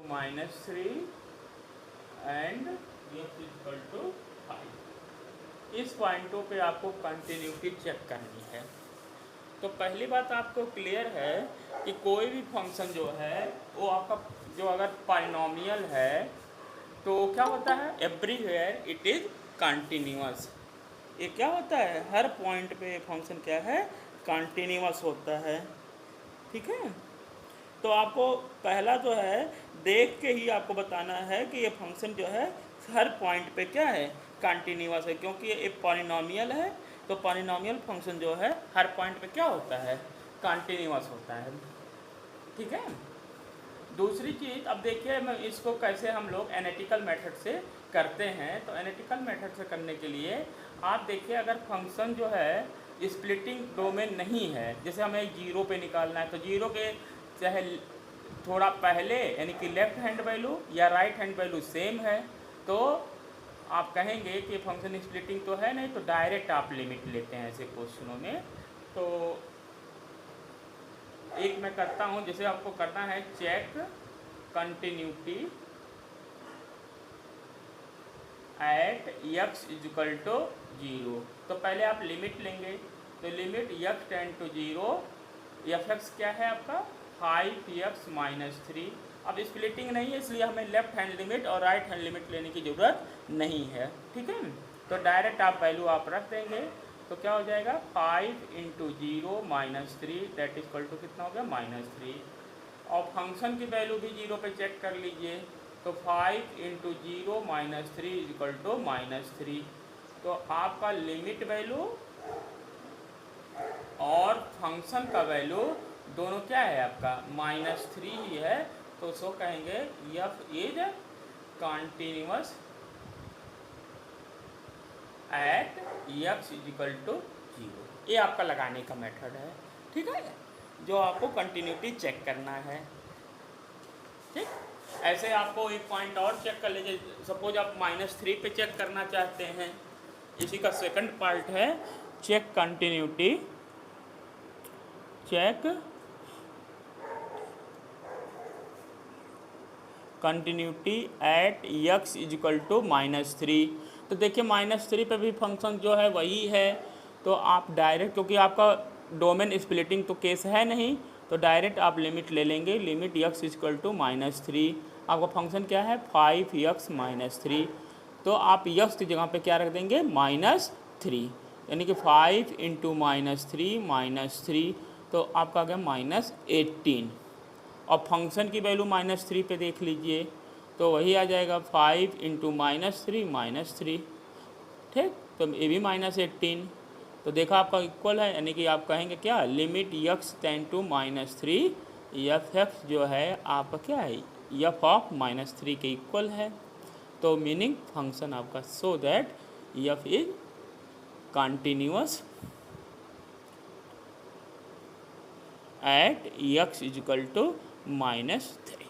-3 and x equal to 5। इस पॉइंटों पे आपको कंटिन्यूटी चेक करनी है। तो पहली बात आपको क्लियर है कि कोई भी फंक्शन जो है वो आपका जो अगर पॉलिनॉमियल है तो क्या होता है, एवरीवेयर इट इज़ कंटिन्यूअस। ये क्या होता है, हर पॉइंट पे फंक्शन क्या है, कंटिन्यूअस होता है। ठीक है, तो आपको पहला जो है देख के ही आपको बताना है कि ये फंक्शन जो है हर पॉइंट पे क्या है, कंटिन्यूअस है, क्योंकि ये एक पॉलिनॉमियल है। तो पॉलिनॉमियल फंक्शन जो है हर पॉइंट पे क्या होता है, कंटिन्यूअस होता है। ठीक है, दूसरी चीज़ अब देखिए मैं इसको कैसे हम लोग एनालिटिकल मेथड से करते हैं। तो एनालिटिकल मेथड से करने के लिए आप देखिए, अगर फंक्शन जो है स्प्लिटिंग डोमेन नहीं है, जैसे हमें जीरो पे निकालना है, तो जीरो के चाहे थोड़ा पहले यानी कि लेफ्ट हैंड वैल्यू या राइट हैंड वैल्यू सेम है, तो आप कहेंगे कि फंक्शन स्प्लिटिंग तो है नहीं, तो डायरेक्ट आप लिमिट लेते हैं ऐसे क्वेश्चनों में। तो एक मैं करता हूँ, जैसे आपको करना है check continuity at x equal to 0। तो पहले आप लिमिट लेंगे, तो limit x tend to 0, f(x) क्या है आपका 5x - 3। अब स्प्लिटिंग नहीं है इसलिए हमें लेफ्ट हैंड लिमिट और राइट हैंड लिमिट लेने की ज़रूरत नहीं है। ठीक है, तो डायरेक्ट आप वैल्यू आप रख देंगे, तो क्या हो जाएगा 5 × 0 - 3 दैट इक्वल टू कितना हो गया -3। और फंक्शन की वैल्यू भी 0 पे चेक कर लीजिए, तो 5 × 0 - 3 इक्वल टू -3। तो आपका लिमिट वैल्यू और फंक्शन का वैल्यू दोनों क्या है आपका -3 ही है। तो सो कहेंगे f is continuous at x equal to 0। ये आपका लगाने का मेथड है। ठीक है, जो आपको कंटिन्यूटी चेक करना है। ठीक, ऐसे आपको एक पॉइंट और चेक कर लीजिए, सपोज आप -3 पे चेक करना चाहते हैं, इसी का सेकंड पार्ट है check continuity check continuity at x equal to -3। तो देखिए -3 पे भी फंक्शन जो है वही है, तो आप डायरेक्ट, क्योंकि आपका डोमेन स्प्लिटिंग तो केस है नहीं, तो डायरेक्ट आप लिमिट ले लेंगे, लिमिट x इक्वल टू -3। आपका फंक्शन क्या है 5x - 3, तो आप x की जगह पे क्या रख देंगे -3, यानी कि 5 × -3 तो आपका आ गया -18। और फंक्शन की वैल्यू -3 पे देख लीजिए, तो वही आ जाएगा 5 × -3 ठीक, तो ये भी -18। तो देखा आपका इक्वल है, यानी कि आप कहेंगे क्या, limit x tend to -3 f(x) जो है आपका क्या है f ऑफ -3 के इक्वल है। तो मीनिंग फंक्शन आपका so that f is continuous at x equal to -3।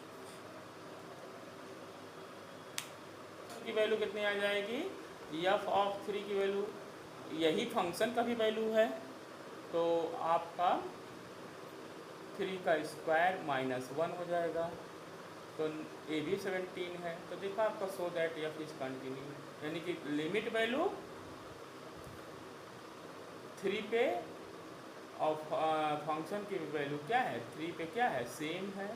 की वैल्यू कितनी आ जाएगी, f ऑफ 3 की वैल्यू, यही फंक्शन का भी वैल्यू है, तो आपका 3 का स्क्वायर -1 हो जाएगा, तो ये भी 17 है। तो देखा आपका so that f is continue, यानी कि लिमिट वैल्यू 3 पे और फंक्शन की वैल्यू क्या है 3 पे क्या है सेम है,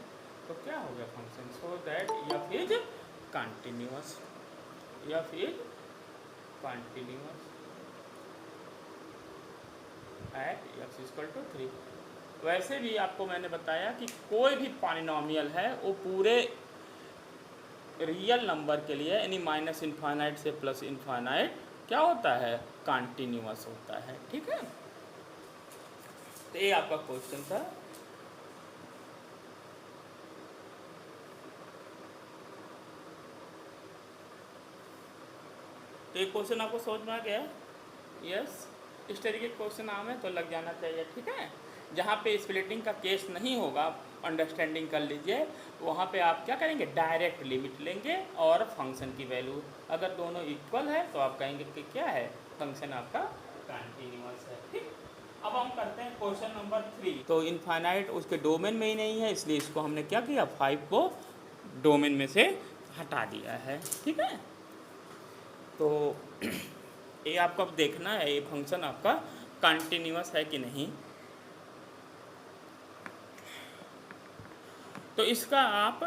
तो क्या हो गया function, so that f is continuous, f is continuous at x equal to 3। वैसे भी आपको मैंने बताया कि कोई भी पॉलिनॉमियल है वो पूरे रियल नंबर के लिए यानी -∞ से +∞ क्या होता है, कंटिन्यूअस होता है। ठीक है, तो ये आपका क्वेश्चन था। तो ये क्वेश्चन आपको समझ में आ गया, यस, इस तरीके के क्वेश्चन हमें तो लग जाना चाहिए। ठीक है, जहाँ पे स्प्लिटिंग का केस नहीं होगा, अंडरस्टैंडिंग कर लीजिए, वहाँ पे आप क्या करेंगे, डायरेक्ट लिमिट लेंगे और फंक्शन की वैल्यू अगर दोनों इक्वल है तो आप कहेंगे कि क्या है, फंक्शन आपका कंटिन्यूअस है। ठीक, अब हम करते हैं क्वेश्चन नंबर 3। तो इनफाइनाइट उसके डोमेन में ही नहीं है, इसलिए इसको हमने क्या किया 5 को डोमेन में से हटा दिया है। ठीक है, तो ये आपको अब देखना है ये फंक्शन आपका कंटिन्यूअस है कि नहीं। तो इसका आप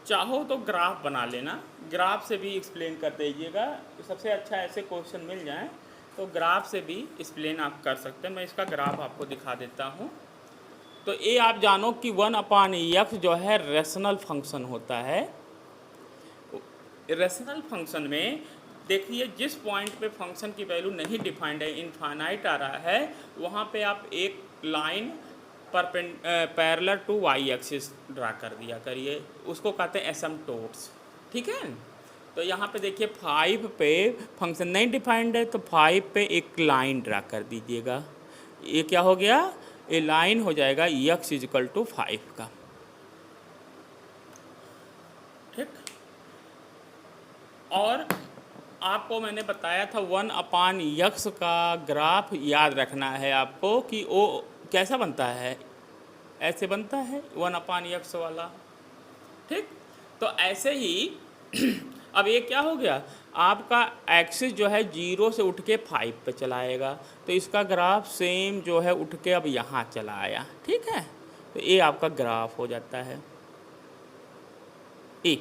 चाहो तो ग्राफ बना लेना, ग्राफ से भी एक्सप्लेन कर दीजिएगा। सबसे अच्छा ऐसे क्वेश्चन मिल जाए तो ग्राफ से भी एक्सप्लेन आप कर सकते हैं। मैं इसका ग्राफ आपको दिखा देता हूँ। तो ये आप जानो कि 1/x जो है रेशनल फंक्शन होता है। रेशनल फंक्शन में देखिए जिस पॉइंट पे फंक्शन की वैल्यू नहीं डिफाइंड है, इनफाइनाइट आ रहा है, वहाँ पे आप एक line parallel to Y axis draw कर दिया करिए, उसको कहते हैं एसिम्पटोट्स। ठीक है, तो यहाँ पे देखिए 5 पे फंक्शन नहीं डिफाइंड है तो 5 पे एक लाइन ड्रा कर दीजिएगा। ये क्या हो गया, ये लाइन हो जाएगा x इजिकल टू 5 का। ठीक, और आपको मैंने बताया था 1/x का ग्राफ याद रखना है आपको कि वो कैसा बनता है, ऐसे बनता है 1/x वाला। ठीक, तो ऐसे ही अब ये क्या हो गया, आपका एक्सिस जो है 0 से उठ के 5 पे चलाएगा, तो इसका ग्राफ सेम जो है उठ के अब यहाँ चला आया। ठीक है, तो ये आपका ग्राफ हो जाता है ए।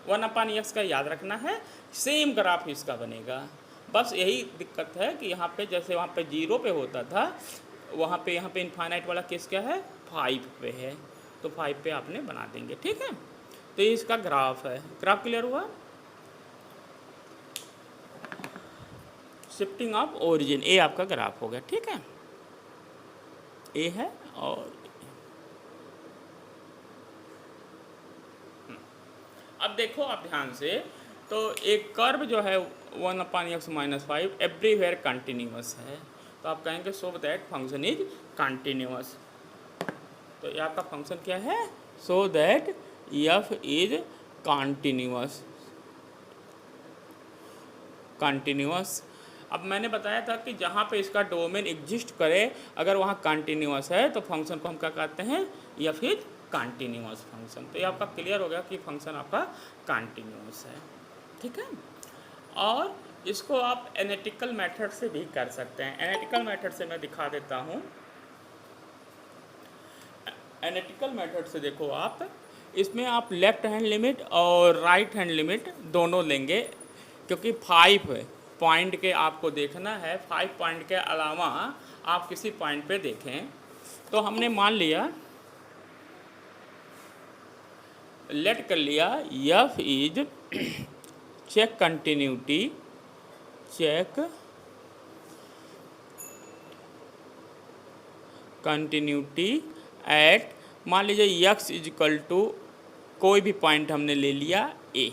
1/x का याद रखना है, सेम ग्राफ इसका बनेगा। बस यही दिक्कत है कि यहाँ पे जैसे वहाँ पे 0 पे होता था, वहाँ पे यहाँ पे इनफाइनाइट वाला केस क्या है 5 पे है, तो 5 पे आपने बना देंगे। ठीक है, तो ये इसका ग्राफ है। ग्राफ क्लियर हुआ। शिफ्टिंग ऑफ ओरिजिन, ये आपका ग्राफ हो गया। ठीक है, ये है। और अब देखो आप ध्यान से, तो एक कर्व जो है 1/x - 5 एवरीवेयर कंटिन्यूअस है, तो आप कहेंगे so that function is continuous. तो ये आपका फंक्शन क्या है, so that f is continuous. Continuous, अब मैंने बताया था कि जहाँ पे इसका डोमेन एग्जिस्ट करे, अगर वहाँ कंटिन्यूअस है तो फंक्शन को हम क्या कहते हैं, या फिर कंटिन्यूअस फंक्शन। तो ये आपका क्लियर हो गया कि फंक्शन आपका कंटिन्यूअस है। ठीक है, और इसको आप एनालिटिकल मेथड से भी कर सकते हैं। एनालिटिकल मेथड से मैं दिखा देता हूँ। एनालिटिकल मेथड से देखो आप, इसमें आप लेफ्ट हैंड लिमिट और राइट हैंड लिमिट दोनों लेंगे, क्योंकि 5 पॉइंट के आपको देखना है, 5 पॉइंट के अलावा आप किसी पॉइंट पे देखें। तो हमने मान लिया, लेट कर लिया f is check continuity, check continuity at, मान लीजिए x इजिकल टू कोई भी पॉइंट हमने ले लिया a।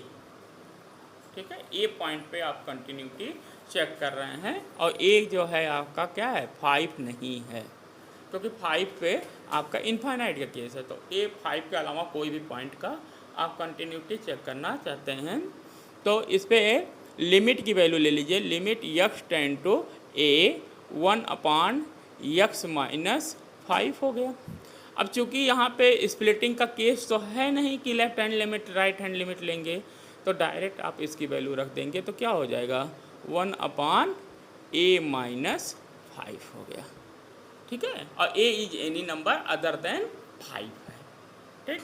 ठीक है, ए पॉइंट पे आप कंटिन्यूटी चेक कर रहे हैं, और ए जो है आपका क्या है 5 नहीं है, क्योंकि 5 पे आपका इनफाइनाइट का केस है। तो ए 5 के अलावा कोई भी पॉइंट का आप कंटिन्यूटी चेक करना चाहते हैं, तो इस पर लिमिट की वैल्यू ले लीजिए। Limit x tend to a 1/x - 5 हो गया। अब चूंकि यहाँ पे स्प्लिटिंग का केस तो है नहीं कि left hand limit right hand limit लेंगे, तो डायरेक्ट आप इसकी वैल्यू रख देंगे, तो क्या हो जाएगा 1/a - 5 हो गया। ठीक है, और a is any number other than 5 है। ठीक,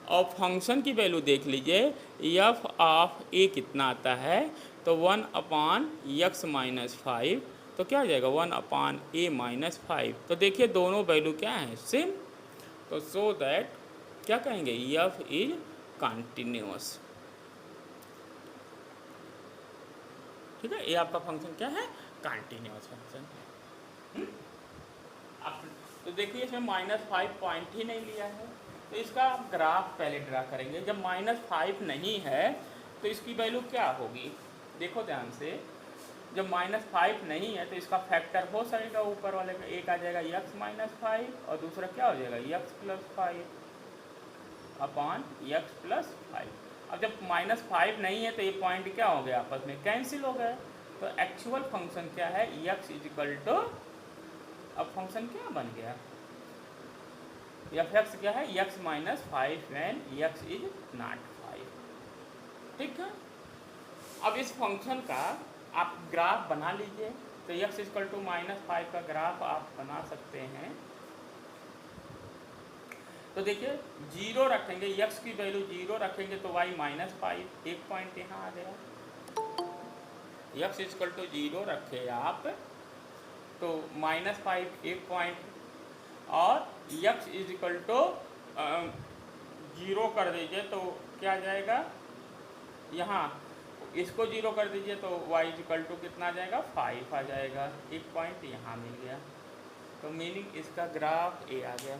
और फंक्शन की वैल्यू देख लीजिए, f ऑफ a कितना आता है, तो 1/x - 5, तो क्या हो जाएगा 1/a - 5। तो देखिए दोनों वैल्यू क्या है सेम, तो सो दैट क्या कहेंगे f इज कंटिन्यूअस। ठीक है, ये आपका फंक्शन क्या है कंटिन्यूअस फंक्शन है। अब तो देखिए इसमें -5 पॉइंट ही नहीं लिया है, तो इसका आप ग्राफ पहले ड्रा करेंगे। जब -5 नहीं है तो इसकी वैल्यू क्या होगी, देखो ध्यान से। जब -5 नहीं है तो इसका फैक्टर हो सकेगा, ऊपर वाले का एक आ जाएगा x - 5 और दूसरा क्या हो जाएगा x + 5 अपॉन x + 5। अब जब -5 नहीं है तो ये पॉइंट क्या हो गया, आपस में कैंसिल हो गए। तो एक्चुअल फंक्शन क्या है x इजिकल टू, अब फंक्शन क्या बन गया एफ एक्स क्या है, x minus 5 when x is not 5। ठीक है, अब इस फंक्शन का आप ग्राफ बना लीजिए। तो एक्स इक्वल टू -5 का ग्राफ आप बना सकते हैं। तो देखिए 0 रखेंगे, एक्स की वैल्यू 0 रखेंगे तो वाई -5, एक पॉइंट यहाँ आ गया। एक्स इक्वल टू 0 रखे आप तो -5 एक पॉइंट, और एक्स इज इक्वल टू 0 कर दीजिए तो क्या आ जाएगा, यहाँ इसको 0 कर दीजिए तो y इक्वल टू कितना आ जाएगा, 5 आ जाएगा, एक पॉइंट यहाँ मिल गया। तो मीनिंग इसका ग्राफ ए आ गया।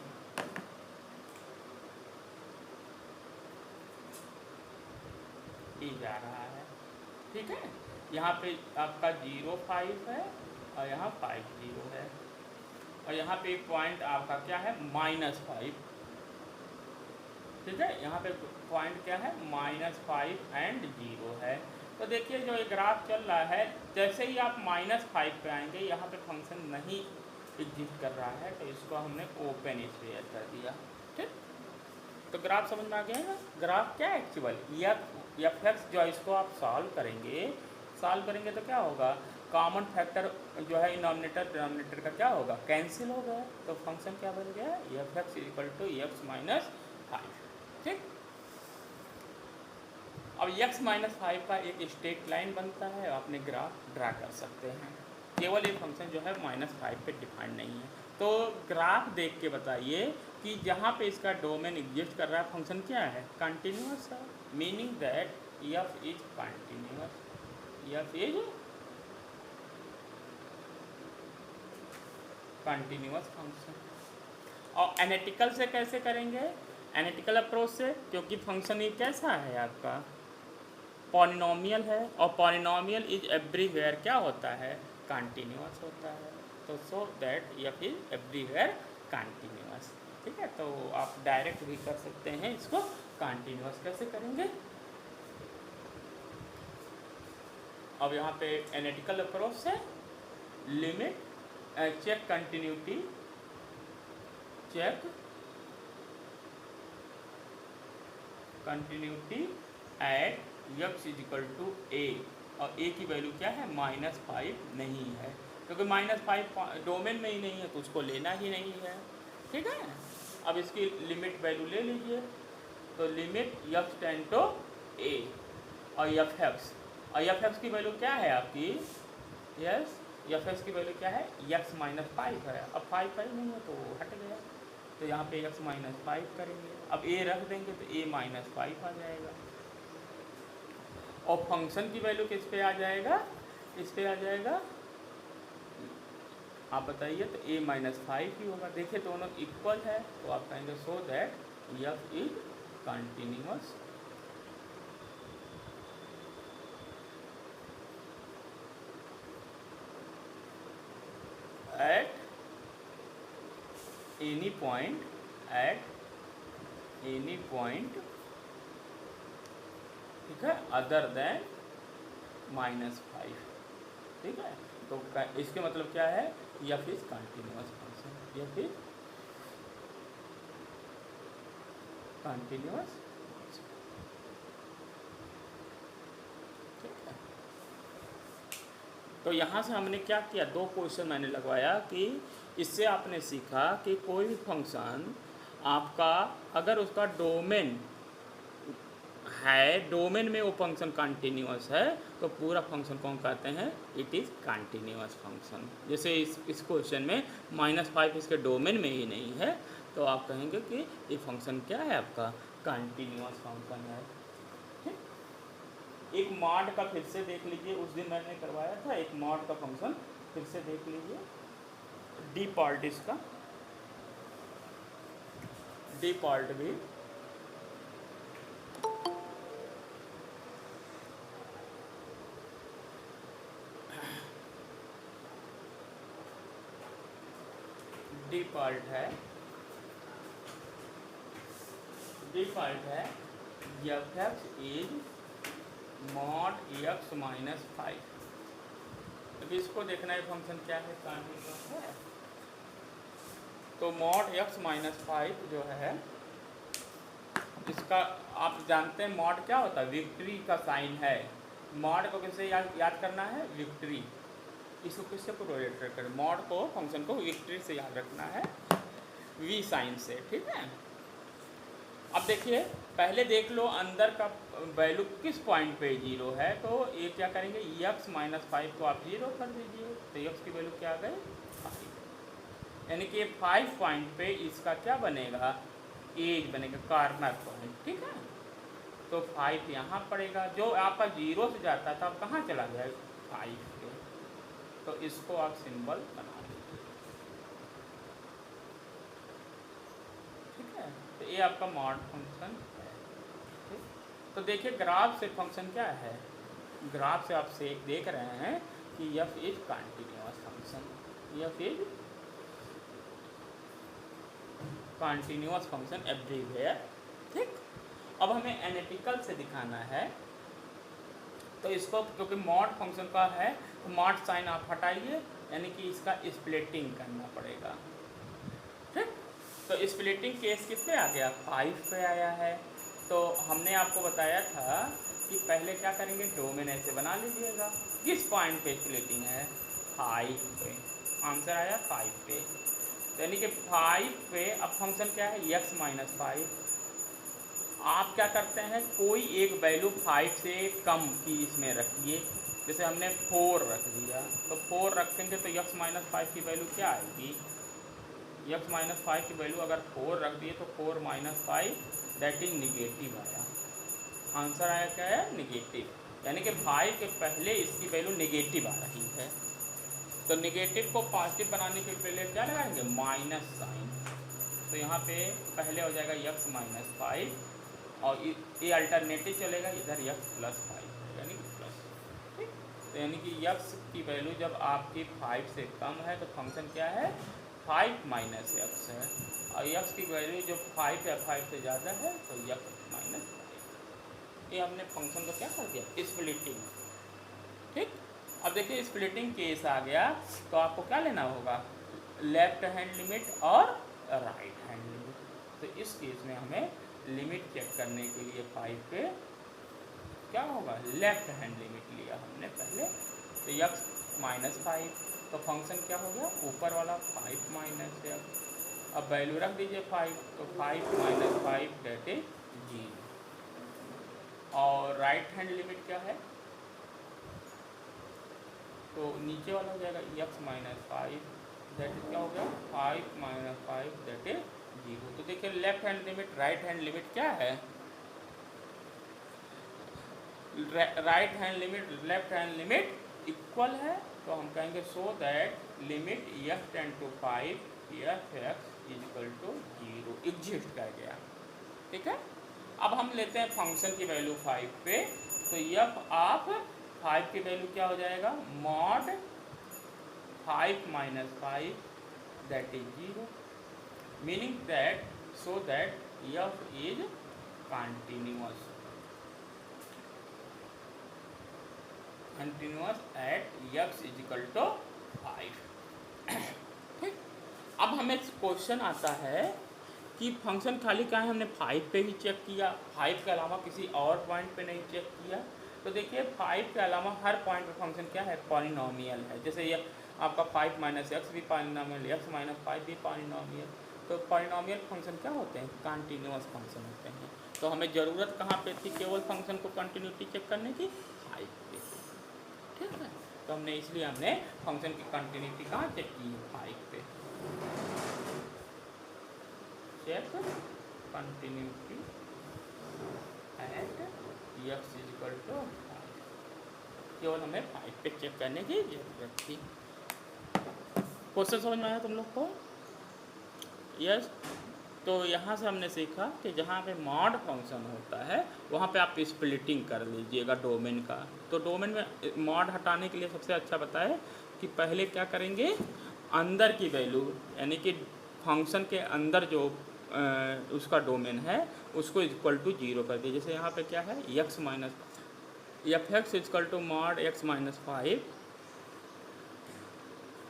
ए जा रहा है, ठीक है। यहाँ पे आपका 0 5 है और यहाँ 5 0 है, और यहाँ पे एक पॉइंट आपका क्या है, -5। ठीक है, यहाँ पे पॉइंट क्या है, -5 एंड 0 है। तो देखिए जो ये ग्राफ चल रहा है, जैसे ही आप -5 पे आएंगे, यहाँ पे फंक्शन नहीं एग्जिस्ट कर रहा है, तो इसको हमने ओपन स्फीयर कर दिया। ठीक, तो ग्राफ समझ में आ गया है ना। ग्राफ क्या है एक्चुअली, एफ एक्स जो है इसको आप सॉल्व करेंगे तो क्या होगा, कॉमन फैक्टर जो है डिनोमिनेटर डिनोमिनेटर का क्या होगा, कैंसिल हो गया। तो फंक्शन क्या बन गया, F X equal to X minus 5। ठीक, अब x -5 का एक स्ट्रेट लाइन बनता है, आपने ग्राफ ड्रा कर सकते हैं। केवल ये फंक्शन जो है -5 पे डिफाइंड नहीं है। तो ग्राफ देख के बताइए कि जहाँ पे इसका डोमेन एग्जिस्ट कर रहा है, फंक्शन क्या है, कंटिन्यूअस है। Meaning that f is continuous, f is continuous function. और एनालिटिकल से कैसे करेंगे, एनालिटिकल अप्रोच से, क्योंकि फंक्शन ये कैसा है आपका, पॉलिनोमियल है, और पॉलिनोमियल इज एवरीवेयर क्या होता है, कंटिन्यूअस होता है। तो so that F is everywhere continuous. ठीक है, तो आप डायरेक्ट भी कर सकते हैं इसको, कंटिन्यूअस कैसे करेंगे। अब यहाँ पे एनालिटिकल अप्रोच से limit check continuity, check continuity at x is equal to A, और a की वैल्यू क्या है, -5 नहीं है, क्योंकि -5 डोमेन में ही नहीं है तो उसको लेना ही नहीं है। ठीक है, अब इसकी लिमिट वैल्यू ले लीजिए। तो limit x tend to a और एफ एक्स की वैल्यू क्या है आपकी, यस एफ एक्स की वैल्यू क्या है, x -5 है। अब 5 नहीं है तो हट गया, तो यहाँ पे x -5 करेंगे। अब a रख देंगे तो a -5 आ जाएगा, और फंक्शन की वैल्यू किस पे आ जाएगा, इस पे आ जाएगा, आप बताइए। तो a -5 ही होगा। देखिए दोनों इक्वल है, तो आप कहेंगे so that f is continuous at any point, ठीक है, अदर देन -5। ठीक है, तो इसके मतलब क्या है, f is continuous function, f is continuous. ठीक है, तो यहाँ से हमने क्या किया, 2 क्वेश्चन मैंने लगवाया कि इससे आपने सीखा कि कोई भी फंक्शन आपका अगर उसका डोमेन है, डोमेन में वो फंक्शन कंटिन्यूअस है, तो पूरा फंक्शन कौन कहते हैं, इट इज़ कंटिन्यूअस फंक्शन। जैसे इस क्वेश्चन में -5 इसके डोमेन में ही नहीं है, तो आप कहेंगे कि ये फंक्शन क्या है, आपका कंटिन्यूअस फंक्शन है। ठीक, एक मॉड का फिर से देख लीजिए, उस दिन मैंने करवाया था, एक मॉड का फंक्शन फिर से देख लीजिए। डिफ़ॉल्ट इसका डिफ़ॉल्ट भी डिफ़ॉल्ट है F x is mod x -5। अब इसको देखना है फंक्शन क्या है, कंटिन्यूअस है। तो मॉड x माइनस 5 जो है इसका आप जानते हैं मॉड क्या होता है, विक्ट्री का साइन है। मॉड को किससे याद करना है, विक्ट्री। इसको किससे कोरिलेट करें, मॉड को फंक्शन को विक्ट्री से याद रखना है, वी साइन से, ठीक है। अब देखिए पहले देख लो अंदर का वैल्यू किस पॉइंट पे 0 है, तो ये क्या करेंगे, x माइनस 5 को आप 0 कर दीजिए, तो x की वैल्यू क्या आ गई 5, यानी कि 5 पॉइंट पे इसका क्या बनेगा, एज बनेगा, कॉर्नर पॉइंट, ठीक है। तो 5 यहाँ पड़ेगा, जो आपका 0 से जाता था अब कहाँ चला गया 5 पे, तो इसको आप सिंबल बना लीजिए, ठीक है। तो ये आपका मॉड फंक्शन है, ठीक। तो देखिए ग्राफ से फंक्शन क्या है, ग्राफ से आप से देख रहे हैं कि f is continuous function, f is continuous function everywhere, ठीक। अब हमें एनालिटिकल से दिखाना है, तो इसको क्योंकि मॉड फंक्शन का है तो मॉड साइन आप हटाइए, यानी कि इसका स्प्लिटिंग करना पड़ेगा, ठीक। तो स्प्लिटिंग केस किस पे आ गया, 5 पे आया है। तो हमने आपको बताया था कि पहले क्या करेंगे, डोमेन ऐसे बना लीजिएगा, किस पॉइंट पे स्प्लिटिंग है 5 पे, आंसर आया 5 पे, यानी कि 5 पे अब फंक्शन क्या है x माइनस 5। आप क्या करते हैं, कोई एक वैल्यू 5 से कम की इसमें रखिए, जैसे हमने 4 रख दिया, तो 4 रखेंगे तो x माइनस 5 की वैल्यू क्या आएगी, x माइनस 5 की वैल्यू अगर 4 रख दिए तो 4 माइनस 5 दैट इज निगेटिव आया, आंसर आया क्या है निगेटिव, यानी कि 5 के पहले इसकी वैल्यू निगेटिव आ रही है। तो निगेटिव को पॉजिटिव बनाने के पहले क्या लगाएंगे, माइनस साइन, तो यहाँ पे पहले हो जाएगा x माइनस 5 और ये अल्टरनेटिव चलेगा इधर x प्लस 5, यानी कि प्लस, ठीक। तो यानी कि x की वैल्यू जब आपकी 5 से कम है तो फंक्शन क्या है 5 माइनस x है, और x की वैल्यू जब 5 या 5 से ज़्यादा है तो x माइनस 5। ये हमने फंक्शन को क्या कर दिया, स्प्लिटिंग, ठीक। अब देखिए स्प्लिटिंग केस आ गया तो आपको क्या लेना होगा, लेफ्ट हैंड लिमिट और राइट हैंड लिमिट। तो इस केस में हमें लिमिट चेक करने के लिए 5 पे क्या होगा, लेफ्ट हैंड लिमिट लिया हमने पहले, तो x माइनस 5, तो फंक्शन क्या हो गया, ऊपर वाला 5 माइनस x, अब वैल्यू रख दीजिए 5, तो 5 माइनस 5 दैट इज 0, और राइट हैंड लिमिट क्या है, तो नीचे वाला हो जाएगा x माइनस 5 दैट क्या हो गया 5 माइनस 5 दैट इज 0। तो देखिए left hand limit right hand limit क्या है, right hand limit left hand limit equal है, तो हम कहेंगे so that limit f tend to 5 f(x) equal to 0 exist कर गया, ठीक है। अब हम लेते हैं फंक्शन की वैल्यू 5 पे, तो f ऑफ 5 की वैल्यू क्या हो जाएगा, mod 5 minus 5 that is 0, meaning that so that f is continuous at x equal to 5, ठीक। अब हमें क्वेश्चन आता है कि फंक्शन खाली क्या है, हमने 5 पे ही चेक किया, 5 के अलावा किसी और पॉइंट पे नहीं चेक किया। तो देखिए 5 के अलावा हर पॉइंट पे फंक्शन क्या है, पॉलिनोमियल है, जैसे ये आपका 5 माइनस एक्स भी पॉलिनोमियल, x माइनस 5 भी पॉलिनोमियल। तो पॉलिनोमियल फंक्शन क्या होते हैं, कंटिन्यूअस फंक्शन होते हैं। तो हमें ज़रूरत कहाँ पे थी, केवल फंक्शन को कंटिन्यूटी चेक करने की 5 पे, ठीक है। तो हमने फंक्शन की कंटिन्यूटी कहाँ चेक की, 5 पे, check continuity at x equal to 5, केवल हमें 5 पे चेक करने की जरूरत थी। क्वेश्चन समझ में आया तुम लोग को, यस। तो यहाँ से हमने सीखा कि जहाँ पे मॉड फंक्शन होता है वहाँ पे आप स्प्लिटिंग कर लीजिएगा डोमेन का। तो डोमेन में मॉड हटाने के लिए सबसे अच्छा बताए कि पहले क्या करेंगे, अंदर की वैल्यू यानी कि फंक्शन के अंदर जो उसका डोमेन है उसको इक्वल टू 0 कर दिए। जैसे यहाँ पे क्या है, x minus f(x) equal to mod x minus 5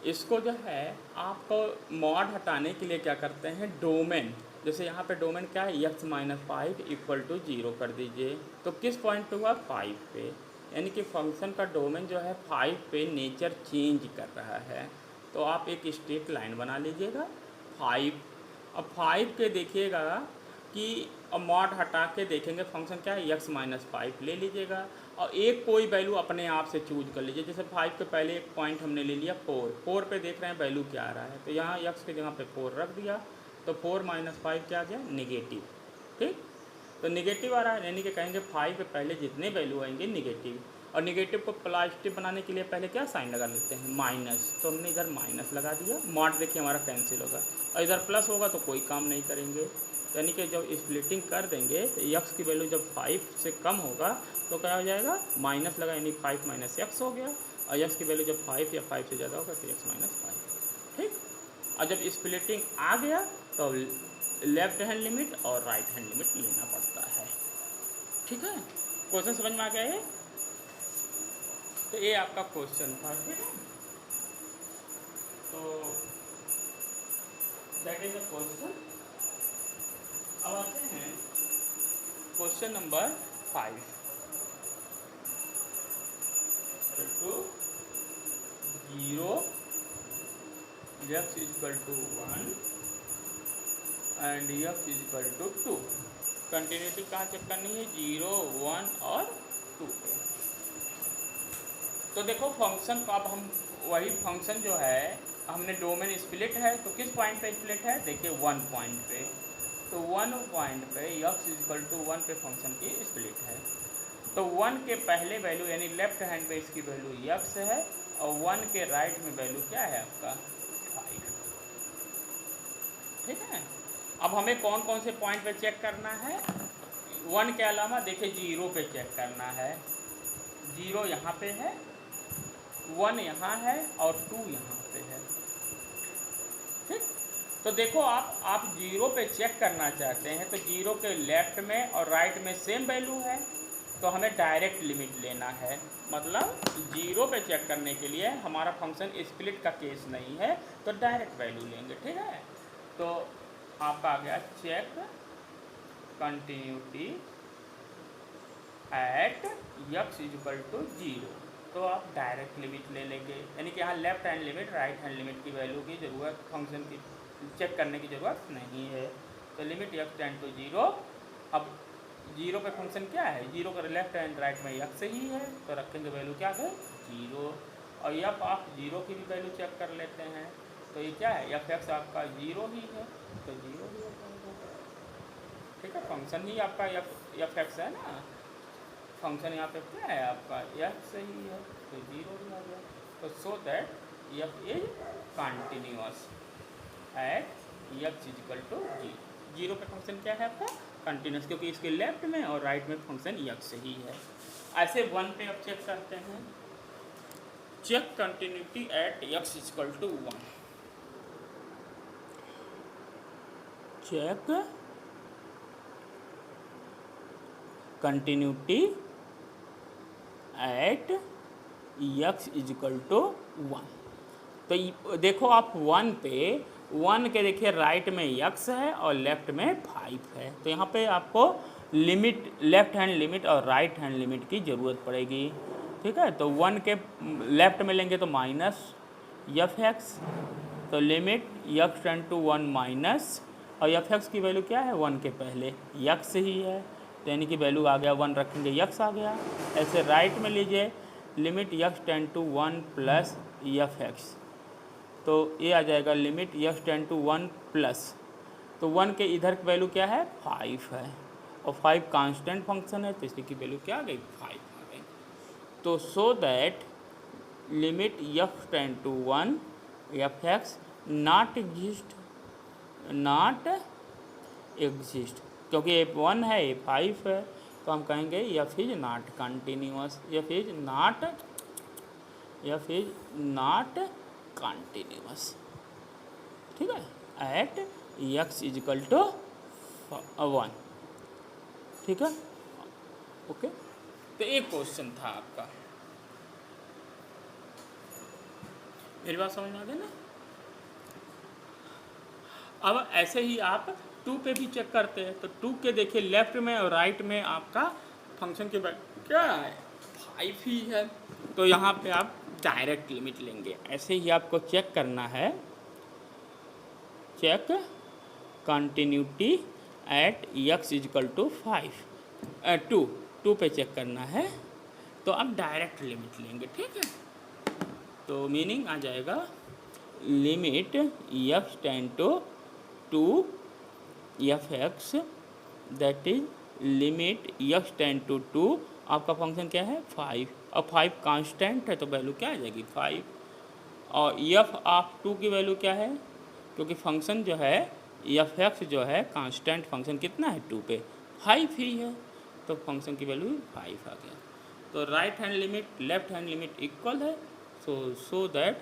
इसको जो है आपको मॉड हटाने के लिए क्या करते हैं, डोमेन, जैसे यहाँ पे डोमेन क्या है, x माइनस 5 इक्वल टू 0 कर दीजिए। तो किस पॉइंट पे हुआ, 5 पे, यानी कि फंक्शन का डोमेन जो है 5 पे नेचर चेंज कर रहा है। तो आप एक स्ट्रेट लाइन बना लीजिएगा 5। अब 5 के देखिएगा कि अब मॉड हटा के देखेंगे फंक्शन क्या है, x माइनस 5 ले लीजिएगा और एक कोई वैल्यू अपने आप से चूज कर लीजिए। जैसे 5 के पहले एक पॉइंट हमने ले लिया 4 पे देख रहे हैं वैल्यू क्या आ रहा है, तो यहाँ x के जगह पे 4 रख दिया, तो 4 माइनस 5 क्या आ गया, निगेटिव। ठीक, तो निगेटिव आ रहा है, यानी कि कहेंगे 5 के पहले जितने वैल्यू आएंगे निगेटिव, और निगेटिव को पॉजिटिव बनाने के लिए पहले क्या साइन लगा लेते हैं, माइनस। तो हमने इधर माइनस लगा दिया, मॉड देखिए हमारा कैंसिल होगा, और इधर प्लस होगा तो कोई काम नहीं करेंगे। यानी कि जब स्प्लिटिंग कर देंगे तो x की वैल्यू जब 5 से कम होगा तो क्या हो जाएगा, माइनस लगा, यानी 5 माइनस x हो गया, और x की वैल्यू जब 5 या 5 से ज़्यादा होगा तो x माइनस 5। ठीक, और जब स्प्लिटिंग आ गया तो लेफ्ट हैंड लिमिट और राइट हैंड लिमिट लेना पड़ता है। ठीक है, क्वेश्चन समझ में आ गया है। तो ये आपका क्वेश्चन था। ठीक है, तो दैट इज द क्वेश्चन। अब आते हैं question number 5। To 0 x equal to 1 and x equal to 2। Continuity कहाँ चेक करनी है, 0, 1 और 2 पे। तो देखो फंक्शन का अब हम वही फंक्शन जो है हमने डोमेन स्प्लिट है, तो किस पॉइंट पे स्प्लिट है, देखिए 1 पॉइंट पे। तो 1 पॉइंट पे x इक्वल टू 1 पे फंक्शन की स्प्लिट है। तो 1 के पहले वैल्यू यानी लेफ्ट हैंड पे इसकी वैल्यू x है, और 1 के राइट में वैल्यू क्या है आपका 5। ठीक है, अब हमें कौन कौन से पॉइंट पे चेक करना है, 1 के अलावा देखिए 0 पे चेक करना है। 0 यहाँ पे है, 1 यहाँ है और 2 यहाँ पे है। ठीक, तो देखो आप 0 पे चेक करना चाहते हैं तो 0 के लेफ्ट में और राइट में सेम वैल्यू है, तो हमें डायरेक्ट लिमिट लेना है। मतलब 0 पे चेक करने के लिए हमारा फंक्शन स्प्लिट का केस नहीं है, तो डायरेक्ट वैल्यू लेंगे। ठीक है, तो आपका आ गया check continuity at x equal to 0। तो आप डायरेक्ट लिमिट ले लेंगे, यानी कि यहाँ left hand limit right hand limit की वैल्यू की ज़रूरत, फंक्शन की चेक करने की ज़रूरत नहीं है। तो लिमिट x टेंड टू 0। अब 0 पे फंक्शन क्या है, 0 का लेफ्ट हैंड राइट में x ही है, तो रखेंगे वैल्यू क्या है 0। और यह आप 0 की भी वैल्यू चेक कर लेते हैं, तो ये क्या है f(x) आपका 0 ही है, तो 0 ही होगा। ठीक है, फंक्शन ही आपका f(x) है ना, फंक्शन यहाँ पे क्या है आपका f सही है, तो 0 भी आ गया। तो so that f is continuous at x equal to 0 पे फंक्शन क्या है आपका कंटिन्यूअस, क्योंकि इसके लेफ्ट में और राइट में फंक्शन x ही है। ऐसे 1 पे अब चेक करते हैं, check continuity at x equal to 1। Check continuity at x equal to 1। तो देखो आप 1 पे 1 के देखिए राइट में x है और लेफ्ट में 5 है, तो यहाँ पे आपको लिमिट लेफ्ट हैंड लिमिट और राइट हैंड लिमिट की ज़रूरत पड़ेगी। ठीक है, तो 1 के लेफ्ट में लेंगे तो माइनस f(x), तो limit x tend to 1 minus, और f(x) की वैल्यू क्या है 1 के पहले x ही है, तो यानी कि वैल्यू आ गया 1 रखेंगे x आ गया। ऐसे राइट में लीजिए limit x tend to 1 plus f(x), तो ये आ जाएगा limit x tend to 1 plus, तो 1 के इधर की वैल्यू क्या है 5 है, और 5 कांस्टेंट फंक्शन है, तो इसकी वैल्यू क्या आ गई 5 आ गई। तो so that limit x tend to 1 f(x) not exist, क्योंकि ये 1 है ये 5 है, तो हम कहेंगे f is not continuous, f is not continuous. ठीक है, एट x इक्वल टू 1। ठीक है, ओके, तो एक क्वेश्चन था आपका। मेरी बात समझ में आ गई ना। अब ऐसे ही आप 2 पे भी चेक करते हैं, तो 2 के देखिए लेफ्ट में और राइट में आपका फंक्शन के वैल्यू क्या है, 5 ही है। तो यहाँ पे आप डायरेक्ट लिमिट लेंगे। ऐसे ही आपको चेक करना है, check continuity at x is equal to 5 2 पे चेक करना है, तो आप डायरेक्ट लिमिट लेंगे, ठीक है। तो मीनिंग आ जाएगा limit x tend to 2 f(x) that is limit x tend to 2, आपका फंक्शन क्या है 5, और 5 कांस्टेंट है तो वैल्यू क्या आ जाएगी 5, और f ऑफ 2 की वैल्यू क्या है, क्योंकि फंक्शन जो है f(x) जो है कांस्टेंट फंक्शन कितना है 2 पे 5 ही है, तो फंक्शन की वैल्यू 5 आ गया। तो right hand limit left hand limit equal है, so that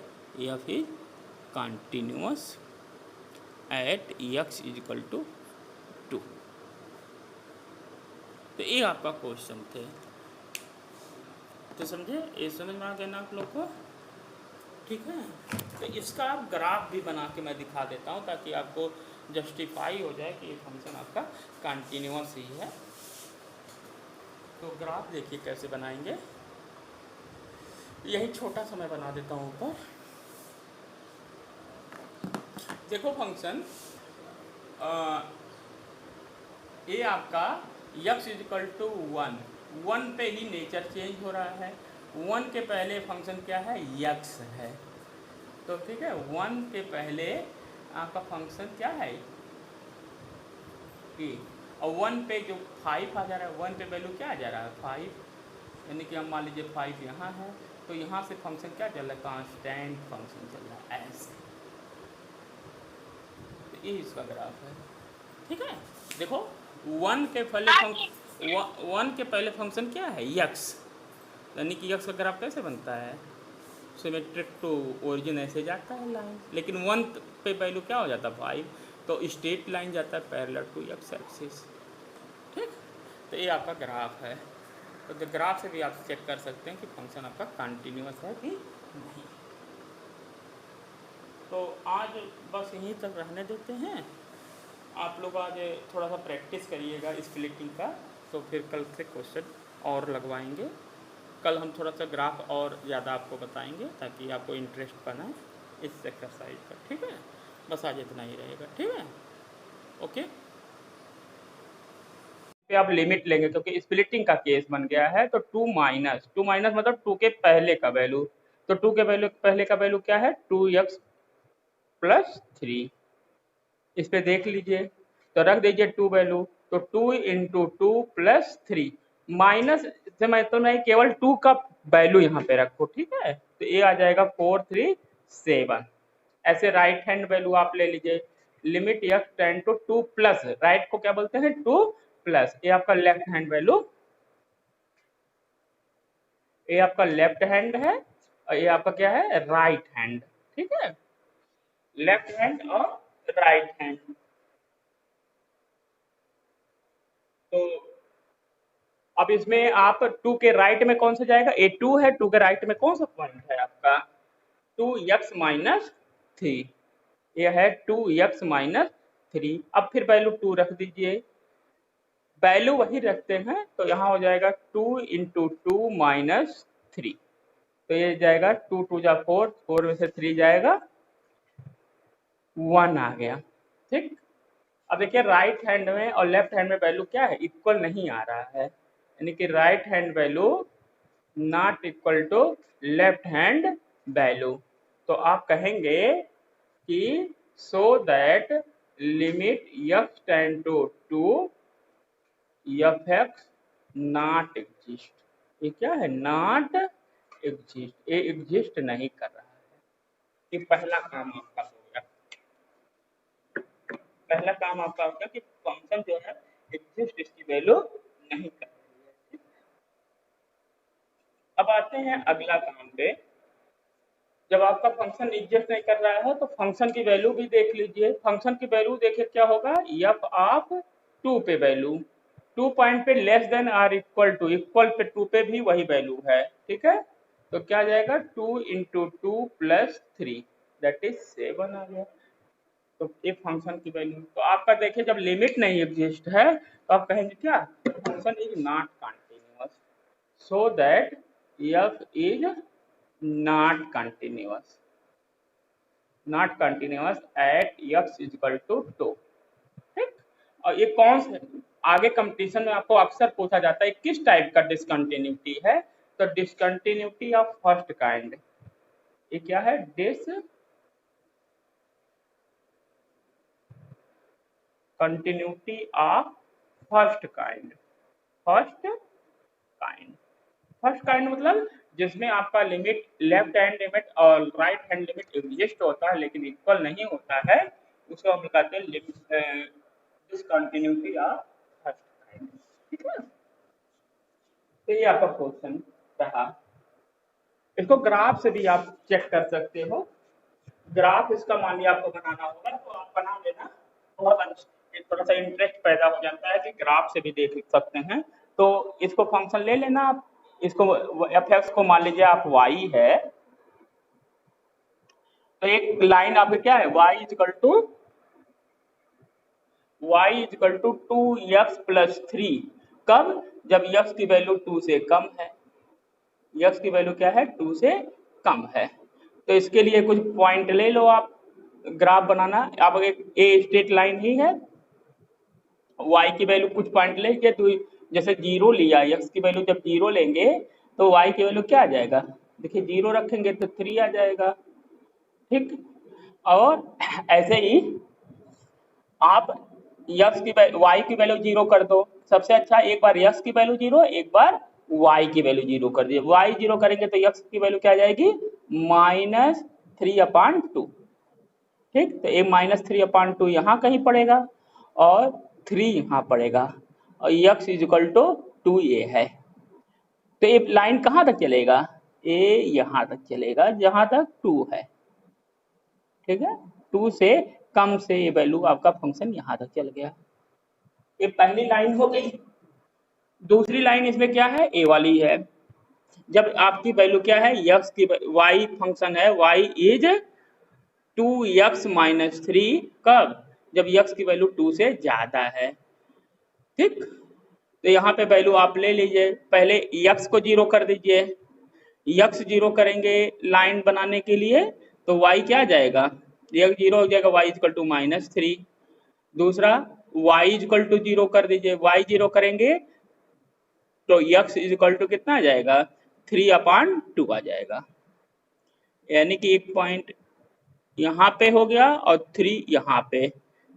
f is continuous at x is equal to 2। तो ये आपका क्वेश्चन थे, तो समझे, ये समझ में आ गया ना आप लोग को, ठीक है। तो इसका आप ग्राफ भी बना के मैं दिखा देता हूँ ताकि आपको जस्टिफाई हो जाए कि ये फंक्शन आपका कंटिन्यूअस ही है। तो ग्राफ देखिए कैसे बनाएंगे, यही छोटा सा मैं बना देता हूँ ऊपर। देखो फंक्शन ये आपका x इजकल टू 1 पे ही नेचर चेंज हो रहा है। 1 के पहले फंक्शन क्या है x है, तो ठीक है 1 के पहले आपका फंक्शन क्या है e, और 1 पे जो 5 आ जा रहा है, 1 पे वैल्यू क्या आ जा रहा है 5, यानी कि हम मान लीजिए 5 यहाँ है, तो यहाँ से फंक्शन क्या चल रहा है कांस्टेंट फंक्शन चल रहा है ऐसे। तो ये इसका ग्राफ है, ठीक है। देखो 1 के पहले फंक्शन क्या है x, यानी कि x का ग्राफ कैसे बनता है सिमेट्रिक टू ओरिजिन, ऐसे जाता है लाइन, लेकिन 1 पे वैल्यू क्या हो जाता है 5, तो स्ट्रेट लाइन जाता है पैरेलल टू x एक्सिस, ठीक। तो ये आपका ग्राफ है, तो ग्राफ से भी आप चेक कर सकते हैं कि फंक्शन आपका कंटिन्यूअस है कि नहीं। तो आज बस यहीं तक रहने देते हैं, आप लोग आज थोड़ा सा प्रैक्टिस करिएगा स्प्लिटिंग का, तो फिर कल से क्वेश्चन और लगवाएंगे। कल हम थोड़ा सा ग्राफ और ज़्यादा आपको बताएंगे ताकि आपको इंटरेस्ट बनाए इस एक्सरसाइज का, ठीक है। बस आज इतना ही रहेगा, ठीक है, ओके। पे आप लिमिट लेंगे क्योंकि स्प्लिटिंग का केस बन गया है, तो 2 माइनस मतलब 2 के पहले का वैल्यू, तो 2 के वैल्यू पहले का वैल्यू क्या है 2x प्लस 3, इस पे देख लीजिए, तो रख दीजिए 2 वैल्यू, तो 2 इंटू 2 प्लस 3 माइनस से मतलब नहीं, केवल 2 का वैल्यू यहाँ पे रखो, ठीक है। तो ये आ जाएगा 437। ऐसे राइट हैंड वैल्यू आप ले लीजिए, limit x tend to 2 plus, right को क्या बोलते हैं 2 प्लस, ये आपका लेफ्ट हैंड वैल्यू, ये आपका लेफ्ट हैंड है और ये आपका क्या है राइट हैंड, ठीक है, लेफ्ट हैंड और राइट हैंड। तो अब इसमें आप 2 के राइट में कौन सा जाएगा, ए 2 है, 2 के राइट में कौन सा पॉइंट है आपका 2x माइनस 3, यह है 2x माइनस 3। अब फिर वैल्यू 2 रख दीजिए, वैल्यू वही रखते हैं, तो यहाँ हो जाएगा 2 इंटू 2 माइनस 3, तो ये जाएगा 2 2 जा 4, 4 में से 3 जाएगा 1 आ गया, ठीक। अब देखिए राइट हैंड में और लेफ्ट हैंड में वैल्यू क्या है इक्वल नहीं आ रहा है, यानी कि right hand value not equal to left hand value, तो आप कहेंगे कि so that limit x tend to 2 f(x) not exist, ये क्या है नॉट एग्जिस्ट, ये एग्जिस्ट नहीं कर रहा है। ये पहला काम आपका हो गया, पहला काम आपका हो गया कि फंक्शन जो है एग्जिस्ट इसकी वैल्यू नहीं कर रही है। अब आते हैं अगला काम पे, जब आपका फंक्शन एग्जिस्ट नहीं कर रहा है तो फंक्शन की वैल्यू भी देख लीजिए, फंक्शन की वैल्यू देखिए क्या होगा f ऑफ 2 पे वैल्यू 2 पॉइंट पे less than or equal to, equal पे 2 पे भी वही वैल्यू है, ठीक है। तो क्या आ जाएगा 2 × 2 + 3 दैट इज 7 आ गया। तो एक फंक्शन की वैल्यू तो आपका देखिए जब लिमिट नहीं एग्जिस्ट है तो आप कहेंगे क्या function is not continuous so that f is not continuous at x equal to 2। ठीक। और ये कौन से आगे कंपटीशन में आपको अक्सर पूछा जाता है किस टाइप का डिसकंटिन्यूटी है, तो डिसकंटिन्यूटी ऑफ फर्स्ट काइंड। ये क्या है discontinuity of first kind. First kind मतलब जिसमें आपका लिमिट लेफ्ट हैंड लिमिट और राइट हैंड लिमिट एग्जिस्ट होता है लेकिन इक्वल नहीं होता है, उसको हम कहते हैं डिसकंटिन्यूटी ऑफ फर्स्ट काइंड। ठीक है। तो ये आपका क्वेश्चन रहा। इसको ग्राफ से भी आप चेक कर सकते हो। ग्राफ इसका मान लिया आपको बनाना होगा तो आप बना लेना, बहुत एक थोड़ा सा इंटरेस्ट पैदा हो जाता है कि ग्राफ से भी देख सकते हैं। तो इसको फंक्शन ले लेना आप, इसको एफ एक्स को मान लीजिए आप वाई है, तो एक लाइन आपका क्या है y = 2x + 3। कब? जब x की वैल्यू 2 से कम है। x की वैल्यू क्या है 2 से कम है। तो इसके लिए कुछ पॉइंट ले लो आप, ग्राफ बनाना। अब एक ए स्ट्रेट लाइन ही है, y की वैल्यू कुछ पॉइंट लेके तो जैसे 0 लिया, x की वैल्यू जब 0 लेंगे तो y की वैल्यू क्या आ जाएगा, देखिए 0 रखेंगे तो 3 आ जाएगा। ठीक। और ऐसे ही आप x की y की वैल्यू 0 कर दो, सबसे अच्छा एक बार x की वैल्यू 0 एक बार y की वैल्यू 0 कर दिए। y 0 करेंगे तो x की वैल्यू क्या आ जाएगी -3/2। ठीक। तो ये -3/2 यहाँ कहीं पड़ेगा और 3 यहाँ पड़ेगा और x = 2a है। तो ये लाइन कहाँ तक चलेगा, a यहाँ तक चलेगा जहाँ तक 2 है। ठीक है। 2 से कम से ये वैल्यू आपका फंक्शन यहाँ तक चल गया। ये पहली लाइन हो गई। दूसरी लाइन इसमें क्या है, ए वाली है। जब आपकी वैल्यू क्या है x की y फंक्शन है y इज 2x-3। कब? जब x की वैल्यू 2 से ज्यादा है। ठीक। तो यहाँ पे वैल्यू आप ले लीजिए, पहले x को 0 कर दीजिए। x 0 करेंगे लाइन बनाने के लिए तो y क्या आ जाएगा, x 0 हो जाएगा y = -3। दूसरा y = 0 कर दीजिए, y 0 करेंगे तो x = कितना आ जाएगा 3/2 आ जाएगा। यानी कि एक पॉइंट यहाँ पे हो गया और 3 यहाँ पे।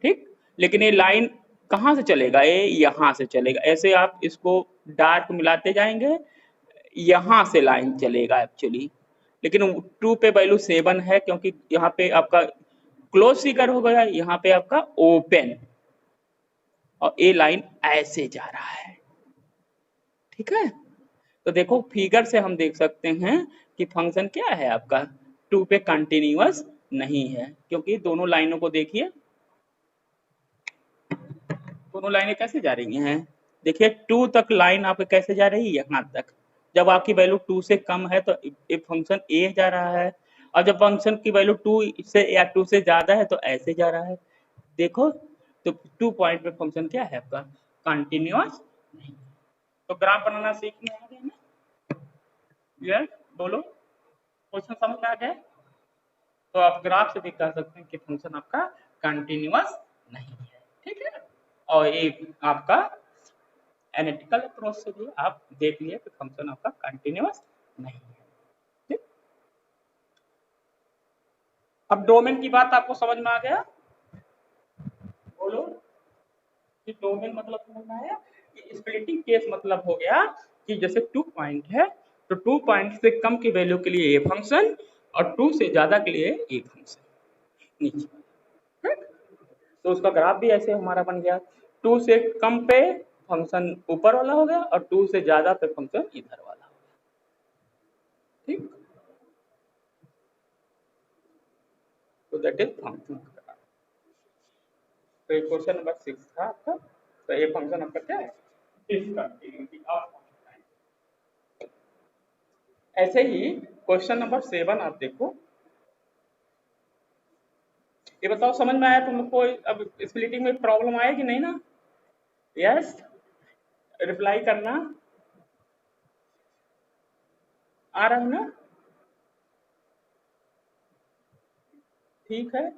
ठीक। लेकिन ये लाइन कहाँ से चलेगा, ये यहाँ से चलेगा। ऐसे आप इसको डार्क मिलाते जाएंगे, यहाँ से लाइन चलेगा एक्चुअली। लेकिन 2 पे वैल्यू 7 है क्योंकि यहाँ पे आपका क्लोज फिगर हो गया, यहाँ पे आपका ओपन, और ये लाइन ऐसे जा रहा है। ठीक है। तो देखो फिगर से हम देख सकते हैं कि फंक्शन क्या है आपका 2 पे कंटिन्यूअस नहीं है, क्योंकि दोनों लाइनों को देखिए, दोनों लाइनें कैसे जा रही हैं। देखिए 2 तक लाइन आपके कैसे जा रही है, यहाँ तक। जब आपकी वैल्यू 2 से कम है तो ये फंक्शन ए जा रहा है, और जब फंक्शन की वैल्यू 2 से या 2 से ज्यादा है तो ऐसे जा रहा है। देखो तो 2 पॉइंट पे फंक्शन क्या है आपका कंटिन्यूअस नहीं। तो ग्राफ बनाना सीखना है ना, ये बोलो क्वेश्चन समझ में आ गया। तो आप ग्राफ से भी कह सकते हैं कि फंक्शन आपका कंटिन्यूअस नहीं है। ठीक है। और ये आपका एनालिटिकल अप्रोच से भी आप देख लिए कि फंक्शन आपका कंटिन्यूअस नहीं है। ठीक। अब डोमेन की बात आपको समझ में आ गया, बोलो कि डोमेन मतलब समझ में आया। कि स्प्लिटिंग केस मतलब हो गया कि जैसे 2 पॉइंट है तो 2 पॉइंट से कम की वैल्यू के लिए ये फंक्शन और 2 से ज्यादा के लिए ये फंक्शन नीचे। ठीक। तो उसका ग्राफ भी ऐसे हमारा बन गया, 2 से कम पे फंक्शन ऊपर वाला हो गया और 2 से ज्यादा पे फंक्शन इधर वाला हो गया। ठीक। तो दैट इज फंक्शन। तो ये क्वेश्चन नंबर 6 था आपका। तो ये फंक्शन आपका क्या है, डिसकंटिन्यूटी ऑफ ऐसे ही क्वेश्चन नंबर 7 आप देखो। ये बताओ समझ में आया तुमको? अब स्प्लिटिंग में प्रॉब्लम आएगी नहीं ना? यस, रिप्लाई करना। आ रहा है ना? ठीक है,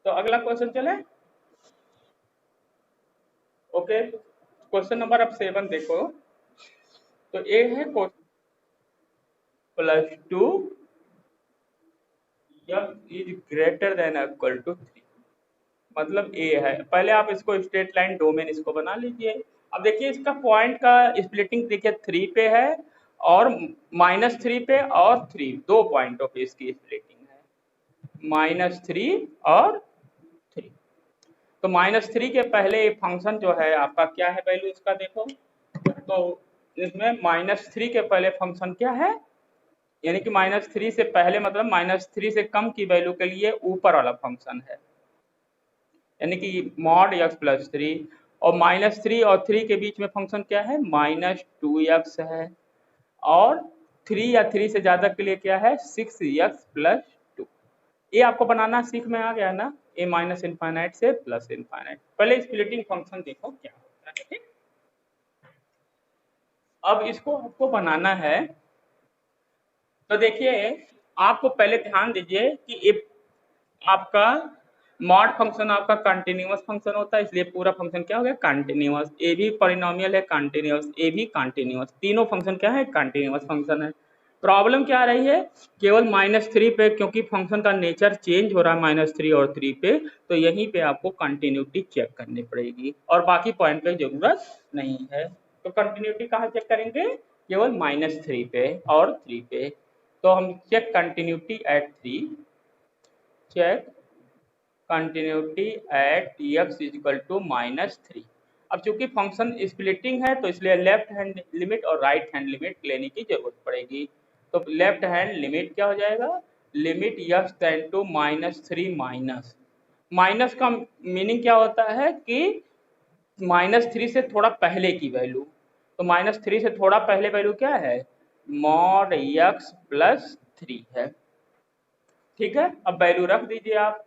तो अगला क्वेश्चन चले। ओके, क्वेश्चन नंबर अब 7 देखो। तो ए है +2 is greater than equal to 3, मतलब ए है। पहले आप इसको स्ट्रेट लाइन डोमेन इसको बना लीजिए। अब देखिए इसका पॉइंट का स्प्लिटिंग देखिए 3 पे है और -3 पे और 3, दो पॉइंटों पे इसकी स्प्लिटिंग है, -3 और 3। तो -3 के पहले ये फंक्शन जो है आपका क्या है, वैल्यू इसका देखो। तो इसमें -3 के पहले फंक्शन क्या है, यानी कि -3 से पहले मतलब -3 से कम की वैल्यू के लिए ऊपर वाला फंक्शन है, यानी कि मॉड x प्लस 3। और -3 और 3 के बीच में फंक्शन क्या है, -2x है। और 3 या 3 से ज़्यादा के लिए क्या है, 6x प्लस 2। ये आपको बनाना सीख में आ गया ना, a माइनस इनफाइनाइट से प्लस इनफाइनाइट। पहले स्प्लिटिंग फंक्शन देखो क्या होता है, ठीक। अब इसको आपको बनाना है। तो देखिए आपको पहले ध्यान दीजिए कि इफ आपका मॉड फंक्शन आपका कंटिन्यूअस फंक्शन होता है, इसलिए पूरा फंक्शन क्या हो गया, कंटिन्यूअस। ए भी पॉलिनोमियल है, कंटिन्यूअस, ए भी कंटिन्यूअस, तीनों फंक्शन क्या है, कंटिन्यूअस फंक्शन है। प्रॉब्लम क्या आ रही है, केवल -3 पे, क्योंकि फंक्शन का नेचर चेंज हो रहा है -3 और 3 पे, तो यहीं पे आपको कंटिन्यूटी चेक करनी पड़ेगी और बाकी पॉइंट पे जरूरत नहीं है। तो कंटिन्यूटी कहाँ चेक करेंगे, केवल -3 पे और 3 पे। तो हम check continuity at 3, check continuity at x equal to -3। अब चूंकि फंक्शन स्प्लिटिंग है तो इसलिए लेफ्ट हैंड लिमिट और राइट हैंड लिमिट लेने की जरूरत पड़ेगी। तो लेफ्ट हैंड लिमिट क्या हो जाएगा, limit x tend to -3 minus, minus का मीनिंग क्या होता है कि -3 से थोड़ा पहले की वैल्यू। तो -3 से थोड़ा पहले वैल्यू क्या है, मॉड x प्लस 3 है। ठीक है, अब वैल्यू रख दीजिए आप।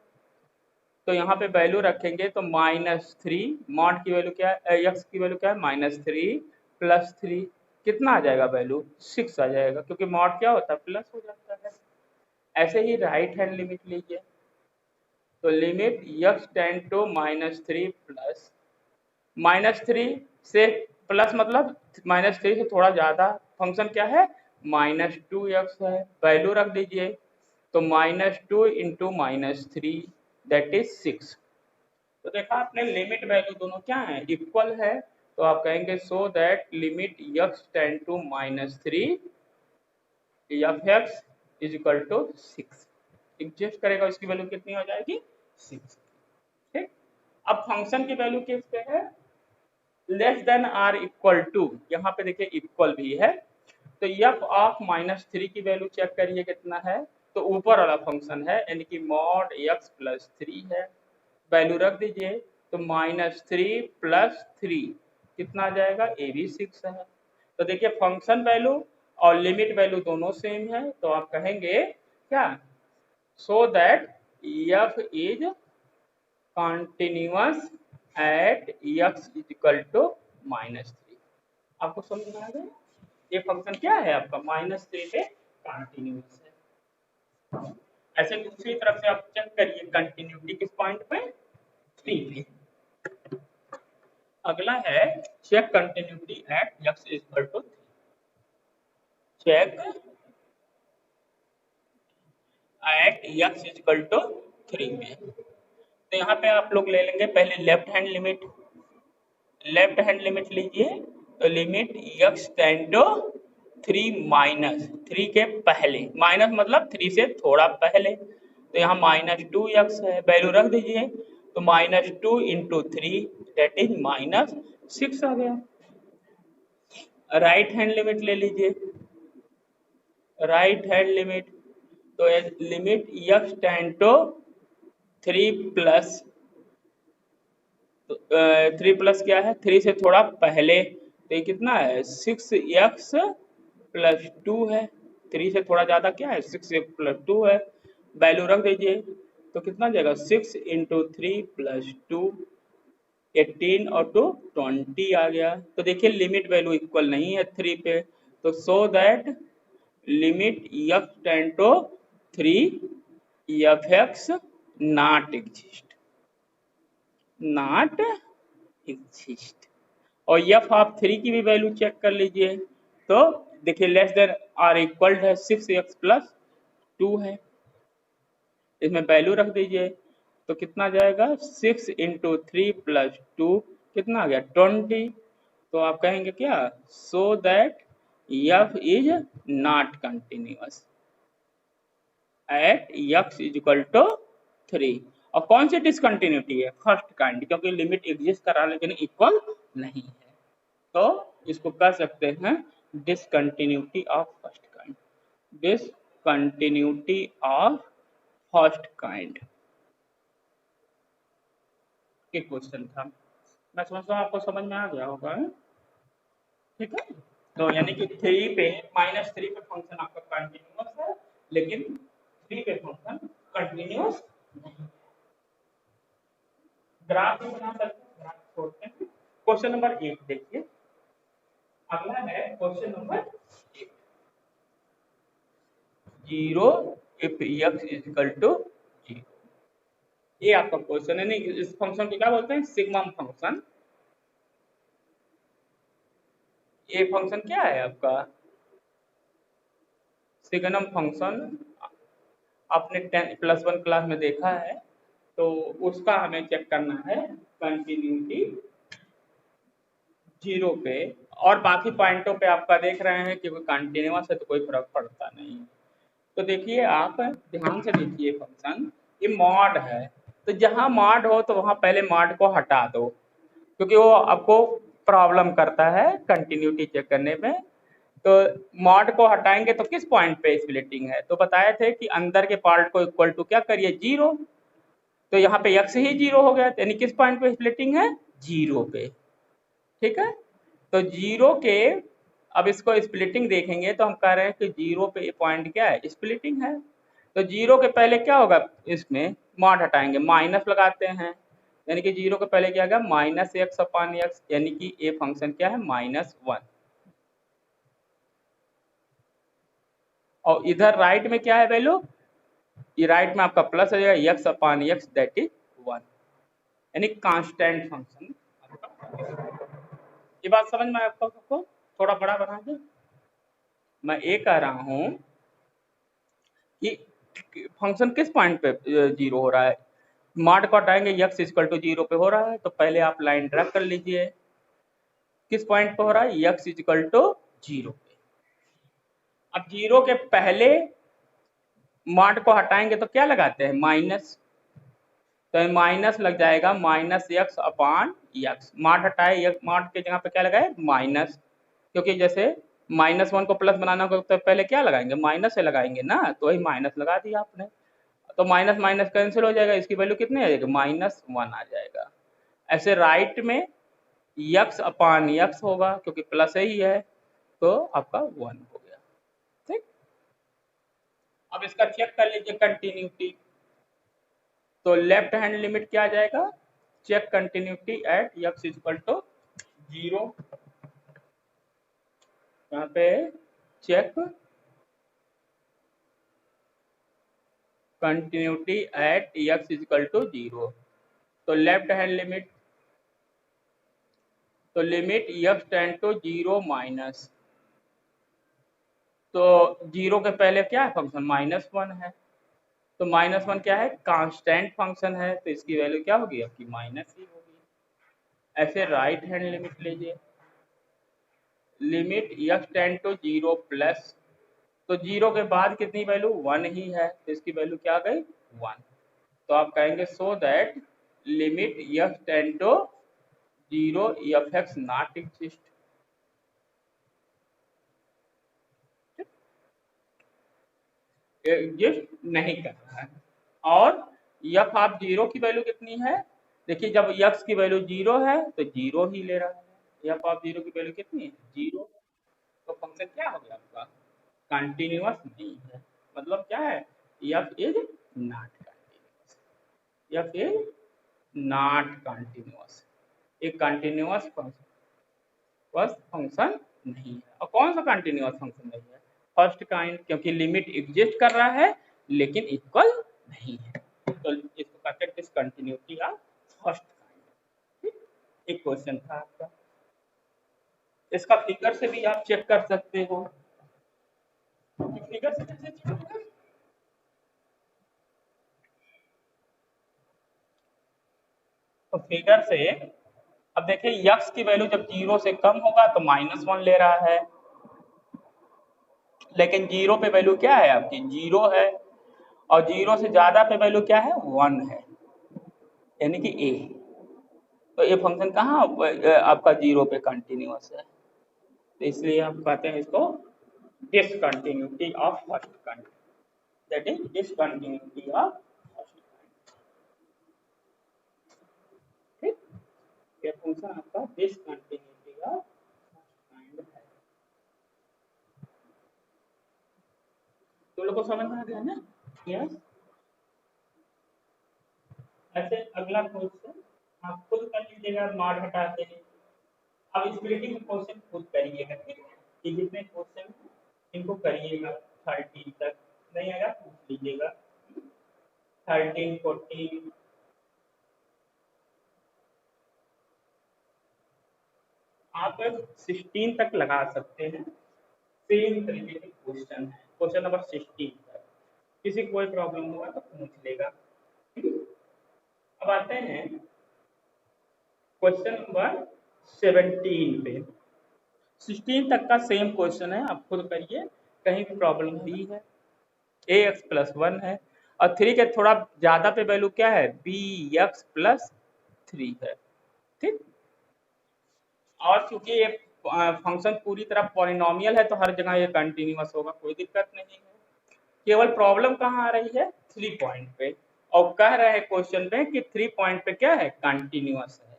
तो यहाँ पे वैल्यू रखेंगे तो -3, मॉड की वैल्यू क्या है, एक्स की वैल्यू क्या है, -3 प्लस 3, कितना आ जाएगा वैल्यू, 6 आ जाएगा, क्योंकि मॉड क्या होता है, प्लस हो जाता है। ऐसे ही राइट हैंड लिमिट लीजिए। तो limit x tend to -3 plus, -3 से प्लस मतलब -3 से थोड़ा ज्यादा, फंक्शन क्या है, -2x है, वैल्यू रख दीजिए। तो -2 इंटू -3 दैट इज 6। तो देखा आपने लिमिट वैल्यू दोनों क्या है, इक्वल है। तो आप कहेंगे so that limit x tend to -3 F x is equal to 6। Exist करेगा, इसकी वैल्यू कितनी हो जाएगी, 6। ठीक। अब फंक्शन की वैल्यू किस पे है, less than or equal to, यहाँ पे देखिए इक्वल भी है। तो एफ ऑफ -3 की वैल्यू चेक करिए कितना है। तो ऊपर वाला फंक्शन है, यानी कि मॉड x प्लस 3 है, वैल्यू रख दीजिए। तो -3 प्लस 3 कितना आ जाएगा, ए भी 6 है। तो देखिए फंक्शन वैल्यू और लिमिट वैल्यू दोनों सेम है, तो आप कहेंगे क्या, so that F is continuous at x equal to -3। आपको समझ में आ गया, ये फंक्शन क्या है आपका, -3 पे कंटिन्यूअस है। ऐसे दूसरी तरफ से आप चेक करिए कंटिन्यूटी किस पॉइंट पे, 3 पे। अगला है check continuity at x equal to 3, check at x equal to 3 में। तो यहाँ पे आप लोग ले लेंगे पहले left hand limit, left hand limit लीजिए। तो limit x tend to 3 minus 3 के पहले, माइनस मतलब 3 से थोड़ा पहले, तो यहाँ -2x है, वैल्यू रख दीजिए। तो -2 इंटू 3 दैट इज -6 आ गया। राइट हैंड लिमिट ले लीजिए, राइट हैंड लिमिट। तो limit x tend to 3 plus, तो 3 प्लस क्या है, 3 से थोड़ा पहले, तो ये कितना है, 6x प्लस 2 है। 3 से थोड़ा ज़्यादा क्या है 6 प्लस 2 है, वैल्यू रख दीजिए तो कितना जाएगा 6 इंटू 3 प्लस 2 18 और 2 20 आ गया। तो देखिए लिमिट वैल्यू इक्वल नहीं है 3 पे, तो so that limit f tend to 3 fx not exist, not exist. और f आप 3 की भी वैल्यू चेक कर लीजिए तो देखिए लेस देन आर इक्वल है 6x प्लस 2 है, इसमें वैल्यू रख दीजिए तो कितना जाएगा 6 इंटू 3 प्लस 2 कितना आ गया 20। तो आप कहेंगे क्या so that f is not continuous at x is equal to 3। और कौन सी डिसकंटिन्यूटी है फर्स्ट काइंड, क्योंकि लिमिट एग्जिस्ट कर रहा है लेकिन इक्वल नहीं है, तो इसको कह सकते हैं discontinuity of first kind, discontinuity of first kind के क्वेश्चन था। मैं समझता हूँ आपको समझ में आ गया होगा, ठीक है। तो यानी कि 3 पे -3 पे फंक्शन आपका कंटिन्यूअस है लेकिन 3 पे फंक्शन कंटिन्यूअस नहीं। ग्राफ भी बना सकते हैं, ग्राफ छोड़ते हैं। क्वेश्चन नंबर 8 देखिए, अगला है question number 8, 0 if x is equal to 0। ये आपका क्वेश्चन है, नहीं इस फंक्शन को क्या बोलते हैं सिग्मम फंक्शन। ये फंक्शन क्या है आपका सिग्नम फंक्शन, आपने 10+1 क्लास में देखा है, तो उसका हमें चेक करना है कंटिन्यूटी 0 पे, और बाकी पॉइंटों पे आपका देख रहे हैं कि कंटिन्यूअस है तो कोई फर्क पड़ता नहीं। तो देखिए आप ध्यान से देखिए फंक्शन ये मॉड है, तो जहां मॉड हो तो वहां पहले मॉड को हटा दो क्योंकि वो आपको प्रॉब्लम करता है कंटिन्यूटी चेक करने में। तो मॉड को हटाएंगे तो किस पॉइंट पे स्प्लिटिंग है, तो बताए थे कि अंदर के पार्ट को इक्वल टू क्या करिए 0, तो यहाँ पे x ही 0 हो गया, यानी किस पॉइंट पे स्प्लिटिंग है 0 पे, ठीक है। तो 0 के अब इसको स्प्लिटिंग देखेंगे तो हम कह रहे हैं कि 0 पे ये पॉइंट क्या है स्प्लिटिंग है। तो 0 के पहले क्या होगा, इसमें मॉड हटाएंगे माइनस लगाते हैं, यानी कि 0 के पहले क्या आएगा -x/x, यानी कि ये फंक्शन क्या है -1। और इधर राइट में क्या है वैल्यू, ये राइट में आपका प्लस हो जाएगा x/x दैट इज 1, यानी कांस्टेंट फंक्शन। ये बात समझ में आपको थोड़ा बड़ा बना दे, मैं ये कह रहा हूं कि फंक्शन किस पॉइंट पे 0 हो रहा है, मॉड को हटाएंगे x इक्वल टू 0 पे हो रहा है, तो पहले आप लाइन ड्रा कर लीजिए किस पॉइंट पे हो रहा है x इक्वल टू 0 पे। अब 0 के पहले मॉड को हटाएंगे तो क्या लगाते हैं माइनस, तो माइनस लग जाएगा -x/x, मॉड हटाए मॉड के जगह पे क्या लगाए माइनस, क्योंकि जैसे -1 को प्लस बनाना होगा तो पहले क्या लगाएंगे माइनस से लगाएंगे ना, तो वही माइनस लगा दिया आपने, तो माइनस माइनस कैंसिल हो जाएगा, इसकी वैल्यू कितनी आ जाएगी -1 आ जाएगा। ऐसे राइट में x/x होगा क्योंकि प्लस ही है तो आपका 1 हो गया, ठीक। अब इसका चेक कर लीजिए कंटिन्यूटी, तो लेफ्ट हैंड लिमिट क्या आ जाएगा check continuity at x equal to 0, यहाँ पे check continuity at x equal to 0, तो लेफ्ट हैंड लिमिट, तो limit x tend to 0 minus, तो 0 के पहले क्या है फंक्शन -1 है, तो -1 क्या है कांस्टेंट फंक्शन है, तो इसकी वैल्यू क्या होगी आपकी माइनस ही होगी। ऐसे राइट हैंड लिमिट लीजिए, limit x tend to 0 plus, तो 0 के बाद कितनी वैल्यू 1 ही है, तो इसकी वैल्यू क्या आ गई 1, तो आप कहेंगे so that limit x tend to 0 fx not exist, exist नहीं कर रहा है। और f आप 0 की वैल्यू कितनी है, देखिए जब x की वैल्यू 0 है तो 0 ही ले रहा है, f आप 0 की वैल्यू कितनी है 0, तो फंक्शन क्या हो गया आपका कंटिन्यूअस नहीं है। मतलब क्या है, f is not continuous, F is not continuous, एक कंटिन्यूअस फंक्शन नहीं है। और कौन सा कंटिन्यूअस फंक्शन नहीं है, फर्स्ट काइंड, क्योंकि लिमिट एग्जिस्ट कर रहा है लेकिन इक्वल नहीं है, तो इसको कहते हैं डिसकंटिन्यूटी ऑफ फर्स्ट काइंड। एक क्वेश्चन था आपका, इसका फिगर से भी आप चेक कर सकते हो। फिगर से कैसे चेक होगा, तो फिगर से अब देखिए यक्स की वैल्यू जब 0 से कम होगा तो -1 ले रहा है, लेकिन 0 पे वैल्यू क्या है आपकी 0 है, और 0 से ज्यादा पे वैल्यू क्या है 1 है, यानी कि ए। तो ये फंक्शन कहाँ आपका 0 पे कंटिन्यूअस है, तो इसलिए हम कहते हैं इसको discontinuity of first kind, that is discontinuity of first kind. ठीक, ये फंक्शन आपका डिसकंटिन्यूटी ऑफ फर्स्ट काइंड है। तो लोगों को समझ में आ गया ना? यस। ऐसे अगला क्वेश्चन आप खुद कर लीजिएगा, मार हटा के। अब स्प्लिटिंग क्वेश्चन खुद करिएगा, ठीक है, ये जितने क्वेश्चन इनको करिएगा 13 तक, नहीं आएगा पूछ लीजिएगा 13 14 आप 16 तक लगा सकते हैं। सेम तरीके के क्वेश्चन है, क्वेश्चन नंबर 16 तक, किसी को कोई प्रॉब्लम होगा तो पूछ लेगा। अब आते हैं क्वेश्चन नंबर 17 पे। 16 तक का सेम क्वेश्चन है, आप खुद करिए, कहीं प्रॉब्लम नहीं है। ए एक्स प्लस 1 है और 3 के थोड़ा ज्यादा पे वैल्यू क्या है बी एक्स प्लस 3 है, ठीक। और चूंकि ये फंक्शन पूरी तरह पॉलिनोमियल है तो हर जगह ये कंटिन्यूअस होगा, कोई दिक्कत नहीं है। केवल प्रॉब्लम कहाँ आ रही है 3 पॉइंट पे, और कह रहे हैं क्वेश्चन में कि 3 पॉइंट पे क्या है कंटिन्यूअस है,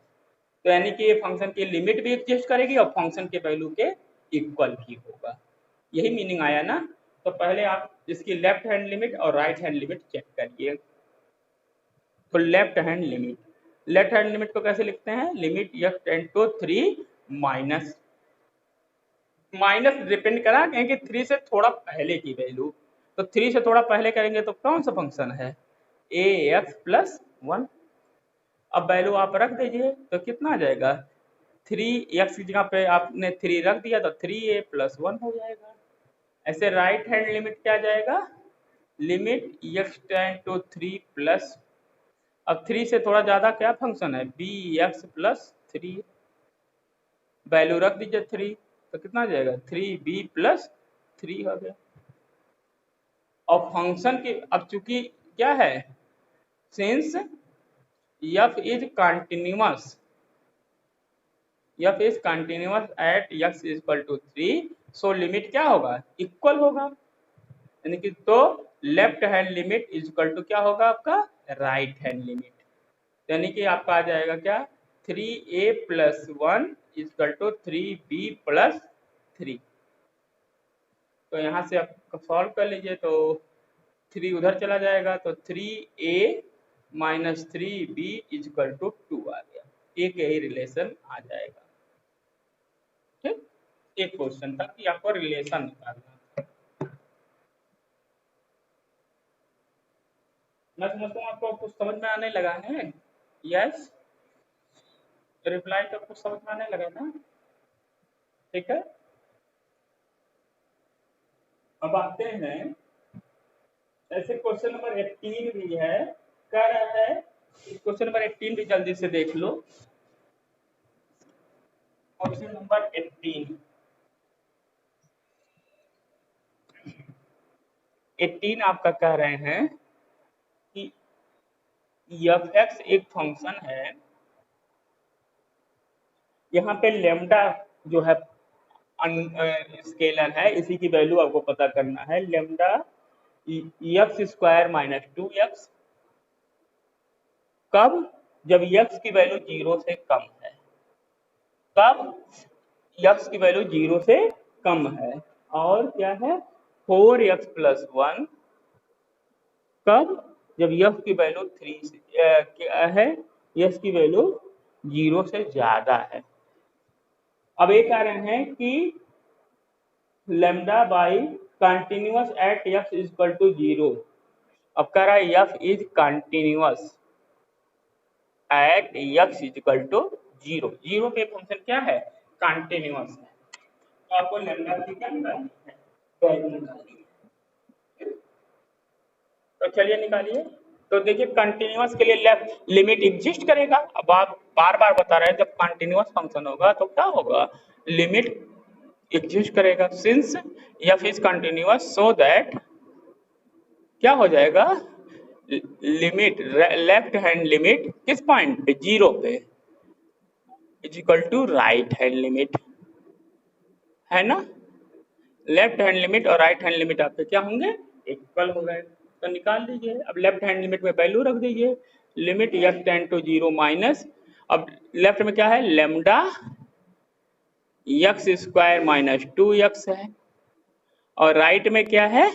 तो यानी कि ये फंक्शन की लिमिट भी एग्जिस्ट करेगी और फंक्शन के वैल्यू के इक्वल भी होगा, यही मीनिंग आया ना। तो पहले आप इसकी लेफ्ट हैंड लिमिट और राइट हैंड लिमिट चेक करिए। तो लेफ्ट हैंड लिमिट को कैसे लिखते हैं, limit x tend to 3 minus, minus depend करा क्योंकि 3 से थोड़ा पहले की वैल्यू, तो 3 से थोड़ा पहले करेंगे तो कौन सा फंक्शन है ए एक्स प्लस 1। अब वैल्यू आप रख दीजिए तो कितना आ जाएगा 3x की जगह पे आपने 3 रख दिया तो 3a प्लस 1 हो जाएगा। ऐसे राइट हैंड लिमिट क्या आ जाएगा, limit x tend to 3 plus, अब 3 से थोड़ा ज्यादा क्या फंक्शन है बी एक्स प्लस 3, वैल्यू रख दीजिए 3 तो कितना आ जाएगा 3b प्लस 3 हो गया। और फंक्शन की अब चूंकि क्या है since f is continuous, f is continuous at x equal to 3, so limit क्या होगा इक्वल होगा, यानी कि तो left hand limit equal to क्या होगा आपका राइट हैंड लिमिट, यानी कि आपका आ जाएगा क्या 3a plus 1 equal to 3b plus 3। तो यहाँ से आप सॉल्व कर लीजिए तो 3 उधर चला जाएगा तो 3a minus 3b equal to 2 आ गया, एक यही रिलेशन आ जाएगा। ठीक, एक क्वेश्चन था कि आपको रिलेशन निकालना था। मैं समझता हूँ आपको कुछ समझ में आने लगा है, यस, रिप्लाई तो कुछ समझ में आने लगा ना, ठीक है। अब आते हैं ऐसे क्वेश्चन नंबर 18 भी है, कह रहा है क्वेश्चन नंबर 18 भी जल्दी से देख लो। क्वेश्चन नंबर 18 आपका कह रहे हैं कि एफ एक्स एक फंक्शन है, यहाँ पे लेमडा जो है स्केलर है, इसी की वैल्यू आपको पता करना है, lambda x square minus 2x, कब जब x की वैल्यू 0 से कम है, कब x की वैल्यू 0 से कम है, और क्या है 4x+1 कब? जब यफ की वैल्यू 3 से क्या है, यफ की वैल्यू 0 से ज्यादा है। अब ये कह रहे हैं कि lambda by continuous at F is equal to 0। अब कह रहा है F is continuous at X is equal to 0। 0 पे फंक्शन क्या है? कंटिन्यूअस है। तो आपको लैम्डा की क्या निकालनी है? वैल्यू निकालनी है। तो चलिए निकालिए। तो देखिए कंटिन्यूअस के लिए लेफ्ट लिमिट एग्जिस्ट करेगा। अब आप बार बार बता रहे हैं जब कंटिन्यूअस फंक्शन होगा तो क्या होगा? लिमिट एग्जिस्ट करेगा। Since F is continuous so that क्या हो जाएगा? लिमिट लेफ्ट हैंड लिमिट किस पॉइंट पे? 0 पे is equal to right hand limit, है ना? लेफ्ट हैंड लिमिट और राइट हैंड लिमिट आपके क्या होंगे? इक्वल हो गए। तो निकाल लीजिए। अब लेफ्ट हैंड लिमिट में वैल्यू रख दीजिए। Limit x tend to 0 minus, अब लेफ्ट में क्या है? Lambda x square minus 2x है, और राइट में क्या है?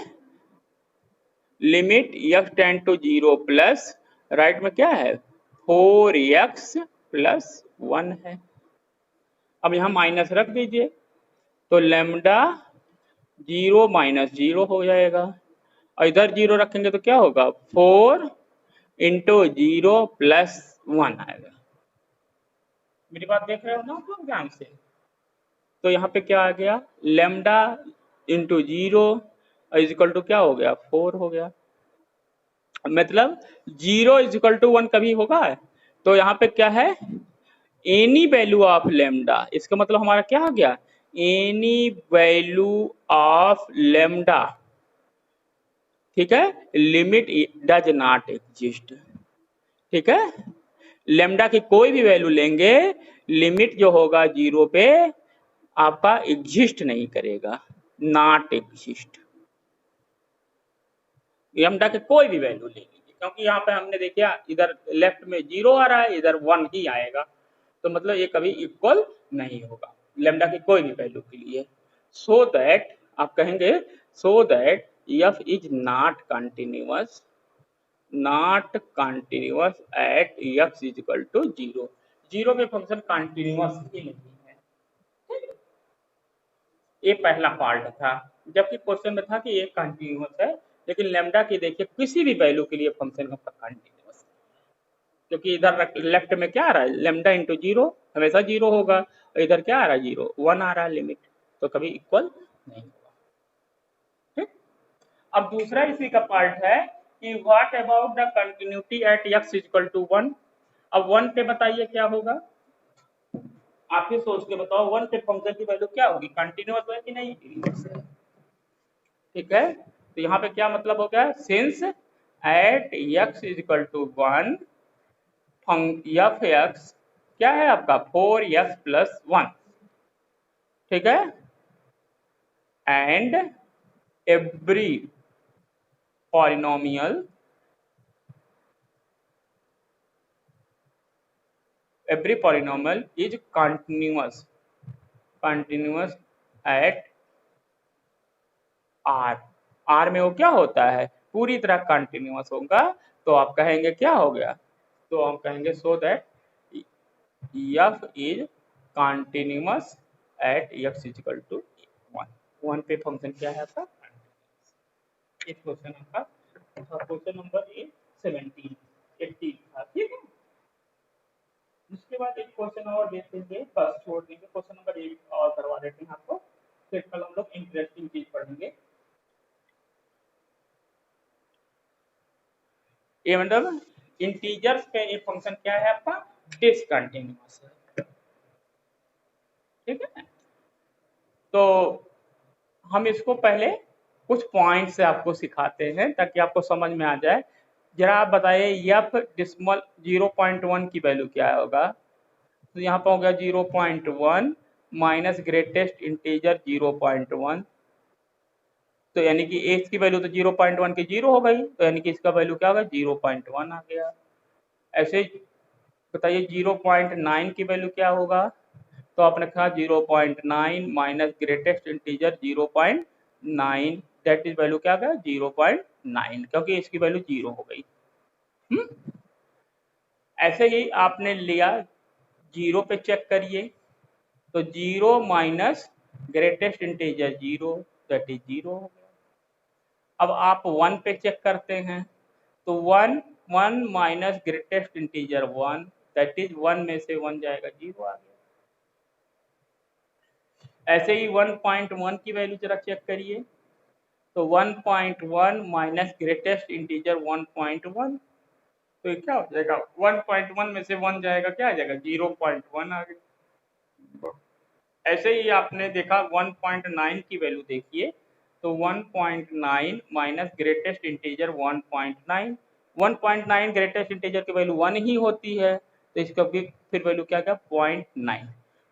Limit x tend to 0 plus, right में क्या है? 4x+1 है। अब यहाँ माइनस रख दीजिए तो लेमडा 0 माइनस 0 हो जाएगा, और इधर 0 रखेंगे तो क्या होगा? 4 इंटू 0 प्लस 1 आएगा। मेरी बात देख रहे हो ना आप ध्यान से? तो यहाँ पे क्या आ गया? Lambda into 0 is equal to क्या हो गया? 4 हो गया। मतलब 0 इज इक्वल टू 1 कभी होगा? तो यहाँ पे क्या है? एनी वैल्यू ऑफ लेमडा, इसका मतलब हमारा क्या आ गया? एनी वैल्यू ऑफ लेमडा, ठीक है, लिमिट डज नॉट एग्जिस्ट। ठीक है, लेमडा की कोई भी वैल्यू लेंगे, लिमिट जो होगा 0 पे आपका एग्जिस्ट नहीं करेगा, नॉट एग्जिस्ट। लेमडा के कोई भी वैल्यू ले लीजिए, क्योंकि यहाँ पे हमने देखा इधर लेफ्ट में 0 आ रहा है, इधर 1 ही आएगा, तो मतलब ये कभी इक्वल नहीं होगा लेमडा की कोई भी वैल्यू के लिए। सो दैट आप कहेंगे so that F is not continuous, not continuous at x is equal to 0। 0 पे फंक्शन कंटिन्यूअस ही नहीं है। ये पहला पार्ट था, जबकि क्वेश्चन में था कि ये कंटिन्यूअस है, लेकिन लेमडा की देखिए किसी भी वैल्यू के लिए फंक्शन का कंटिन्यूअस, क्योंकि इधर लेफ्ट में क्या आ रहा है? लेमडा इंटू 0 हमेशा 0 होगा, और इधर क्या आ रहा है? 0 1 आ रहा है लिमिट, तो कभी इक्वल नहीं होगा। ठीक, अब दूसरा इसी का पार्ट है कि what about the continuity at x equal to 1। अब 1 पे बताइए क्या होगा? आप ही सोच के बताओ 1 पे फंक्शन की वैल्यू क्या होगी? कंटिन्यूअस है कि नहीं? ठीक है, तो यहाँ पे क्या मतलब हो गया? Since at x is equal to 1 f x क्या है आपका? 4x+1, ठीक है, and every polynomial is continuous at r। r में वो क्या होता है? पूरी तरह कंटिन्यूअस होगा, तो आप कहेंगे क्या हो गया? तो हम कहेंगे so that f is continuous at x is equal to 1। 1 पे फंक्शन क्या है आपका? इस क्वेश्चन आपका क्वेश्चन नंबर 17 80 था। ठीक है, उसके बाद एक क्वेश्चन और देख लेंगे, बस छोड़ देंगे, क्वेश्चन नंबर 8 और करवा देते हैं आपको, फिर कल हम लोग इंटरेस्टिंग चीज पढ़ेंगे। ये मतलब इंटीजर्स पे ये फंक्शन क्या है आपका? डिसकंटिन्यूअस है। ठीक है, तो हम इसको पहले कुछ पॉइंट से आपको सिखाते हैं ताकि आपको समझ में आ जाए। जरा आप बताइए एफ डिसमल 0.1 की वैल्यू क्या होगा? तो यहाँ पर हो गया 0.1 माइनस ग्रेटेस्ट इंटीजर 0.1, तो यानी कि x की वैल्यू तो 0.1 की 0 हो गई, तो यानी कि इसका वैल्यू क्या होगा? 0.1 आ गया। ऐसे बताइए 0.9 की वैल्यू क्या होगा? तो आपने कहा 0.9 minus greatest integer 0.9, that is value क्या आ गया 0.9, क्योंकि इसकी वैल्यू 0 हो गई। ऐसे ही आपने लिया 0 पे चेक करिए, तो 0 minus greatest integer 0 that is 0 हो गया। अब आप 1 पे चेक करते हैं, तो 1 minus greatest integer 1 that is 1 में से 1 जाएगा 0 आ गया। ऐसे ही 1.1 की वैल्यू जरा चेक करिए, तो 1.1 माइनस ग्रेटेस्ट इंटीजर 1.1, तो ये क्या हो जाएगा 1.1 में से 1 जाएगा, क्या आ जाएगा 0.1 आ गया। ऐसे ही आपने देखा 1.9 की वैल्यू देखिए, तो 1.9 minus greatest integer 1.9, 1.9 greatest integer की वैल्यू 1 ही होती है, तो इसका फिर वैल्यू क्या क्या 0.9।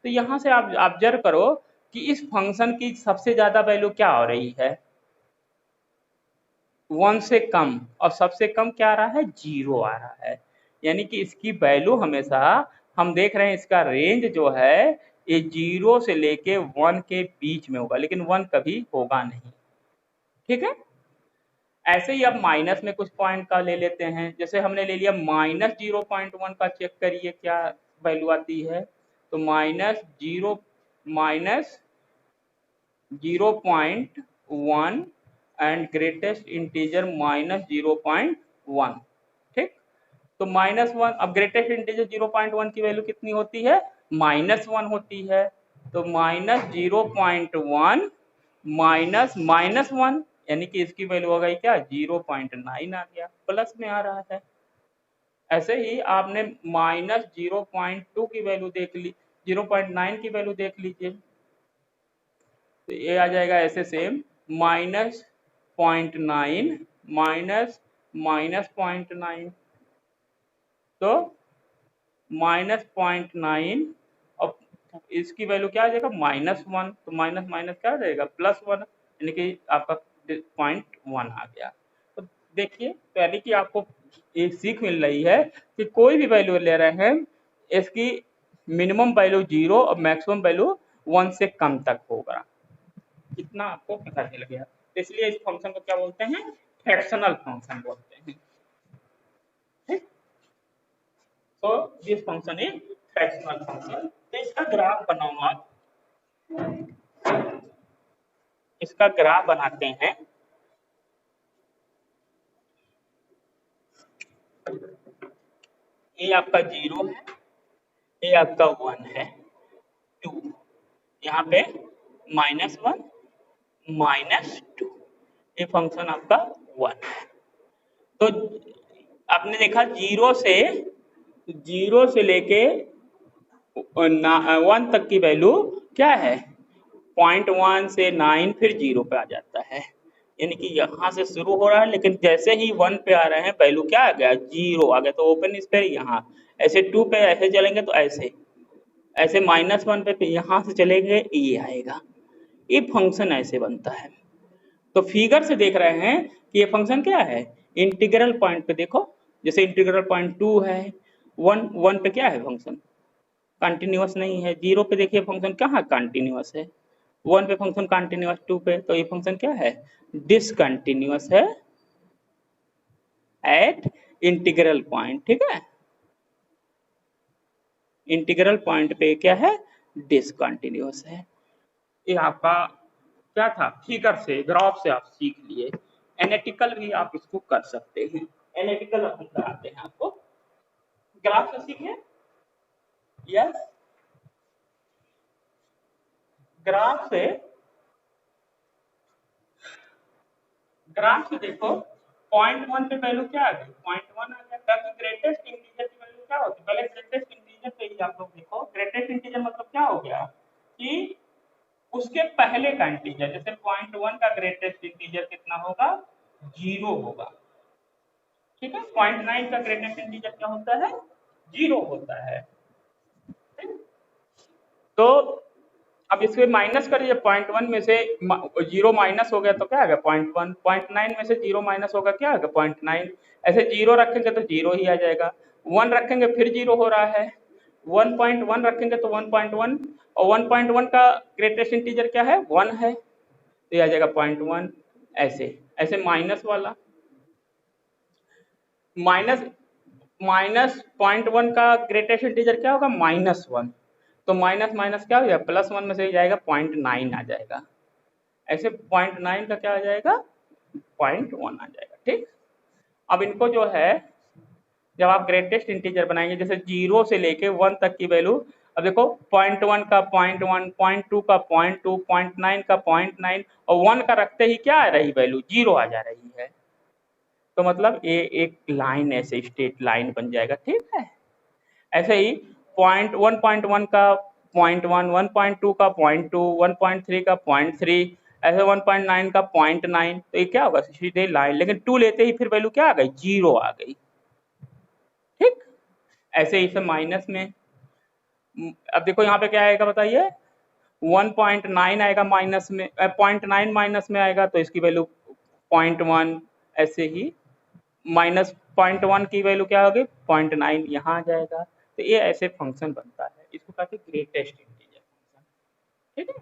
तो यहाँ से आप ऑब्जर्व करो कि इस फंक्शन की सबसे ज़्यादा वैल्यू क्या हो रही है 1 से कम, और सबसे कम क्या आ रहा है 0 आ रहा है। यानी कि इसकी वैल्यू हमेशा हम देख रहे हैं, इसका रेंज जो है ये 0 से लेके 1 के बीच में होगा, लेकिन 1 कभी होगा नहीं। ठीक है। ऐसे ही अब माइनस में कुछ पॉइंट का ले लेते हैं, जैसे हमने ले लिया माइनस 0.1 का, चेक करिए क्या वैल्यू आती है, तो minus 0.1 and greatest integer minus 0.1। ठीक, तो -1, अब ग्रेटेस्ट इंटीजर 0.1 की वैल्यू कितनी होती है -1 होती है, तो -0.1 माइनस -1 यानी कि इसकी वैल्यू हो गई क्या 0.9 आ गया, प्लस में आ रहा है। ऐसे ही आपने -0.2 की वैल्यू देख ली, 0.9 की वैल्यू देख लीजिए, तो ये आ जाएगा ऐसे सेम -0.9 माइनस -0.9, तो -0.9 और इसकी वैल्यू क्या आ जाएगा -1, तो माइनस माइनस क्या आ जाएगा +1, यानी कि आपका 0.1 आ गया। तो देखिए पहले की आपको एक सीख मिल रही है कि कोई भी वैल्यू ले रहे हैं, इसकी मिनिमम वैल्यू 0 और मैक्सिमम वैल्यू 1 से कम तक होगा, इतना आपको पता चल गया। इसलिए इस फंक्शन को क्या बोलते हैं फ्रैक्शनल फंक्शन बोलते हैं। ठीक, तो this function is fractional function. तो इसका ग्राफ बनाऊंगा, इसका ग्राफ बनाते हैं। ये आपका 0 है, ये आपका 1 है, 2 यहाँ पे -1 -2, ये फंक्शन आपका 1 है। तो आपने देखा 0 से लेके 1 तक की वैल्यू क्या है 0.1 से 9 फिर 0 पे आ जाता है, यानी कि यहाँ से शुरू हो रहा है, लेकिन जैसे ही 1 पे आ रहे हैं वैल्यू क्या आ गया 0 आ गया, तो ओपन स्पेयर यहाँ, ऐसे 2 पे ऐसे चलेंगे तो ऐसे ऐसे -1 पे यहाँ से चलेंगे ये आएगा, ये फंक्शन ऐसे बनता है। तो फिगर से देख रहे हैं कि ये फंक्शन क्या है, इंटीग्रल पॉइंट पे देखो, जैसे इंटीग्रल पॉइंट 2 है, 1 पे क्या है फंक्शन कंटिन्यूअस नहीं है, 0 पे देखिए फंक्शन कहाँ कंटिन्यूअस है, 1 पे फंक्शन कंटिन्यूअस, 2 पे, तो ये फंक्शन क्या है डिसकंटिन्यूअस है एट इंटीग्रल पॉइंट। ठीक है, इंटीग्रल पॉइंट पे क्या है डिसकंटिन्यूअस है। ये आपका क्या था फिगर से ग्राफ से आप सीख लिए, एनालिटिकल भी आप इसको कर सकते हैं, एनालिटिकल हम कराते हैं आपको, ग्राफ से सीखे यस। ग्राफ से देखो 0.1 पे वैल्यू क्या आ गई 0.1 आ गया, ताकि ग्रेटेस्ट इंटीजर की वैल्यू क्या होती है, पहले ग्रेटेस्ट इंटीजर पे ही आप लोग देखो, ग्रेटेस्ट इंटीजर मतलब क्या हो गया कि उसके पहले का इंटीजर, जैसे 0.1 का ग्रेटेस्ट इंटीजर कितना होगा 0 होगा। ठीक है, 0.9 का ग्रेटेस्ट इंटीजर क्या होता है 0 होता है। तो अब इसमें माइनस करिए, 0.1 में से 0 माइनस हो गया तो क्या आ गया 0.1, 0.9 में से 0 माइनस होगा क्या आ गया 0.9, ऐसे 0 रखेंगे तो 0 ही आ जाएगा, 1 रखेंगे फिर 0 हो रहा है, 1.1 रखेंगे तो 1.1, और 1.1 का ग्रेटेस्ट इंटीजर क्या है 1 है, तो ये आ जाएगा 0.1, ऐसे ऐसे माइनस वाला, माइनस माइनस .1 का ग्रेटेस्ट इंटीजर क्या होगा, -1, तो माइनस माइनस क्या हो जाएगा, +1 में से जाएगा 0.9 आ जाएगा, ऐसे 0.9 का क्या आ जाएगा, 0.1 आ जाएगा। ठीक, अब इनको जो है जब आप ग्रेटेस्ट इंटीजर बनाएंगे, जैसे 0 से लेके 1 तक की वैल्यू, अब देखो 0.1 का 0.1, 0.2 का 0.2, 0.9 का 0.9 और 1 का रखते ही क्या आ रही वैल्यू, 0 आ जा रही है। तो मतलब ये एक लाइन ऐसे स्ट्रेट लाइन बन जाएगा। ठीक है, ऐसे ही 1.1 का 0.1, 1.2 का 0.2, 1.3 का 0.3, ऐसे 1.9 का 0.9, तो ये क्या होगा, सीधे लाइन, लेकिन 2 लेते ही फिर वैल्यू क्या आ गई, 0 आ गई। ठीक, ऐसे ही से माइनस में, अब देखो यहाँ पे क्या आएगा बताइए, 1.9 आएगा माइनस में, 0.9 माइनस में आएगा तो इसकी वैल्यू 0.1, ऐसे ही माइनस 0.1 की वैल्यू क्या होगी, 0.9 यहाँ आ जाएगा। तो ये ऐसे फंक्शन बनता है, इसको कहते हैं ग्रेटेस्ट इंटीजर फंक्शन। ठीक है,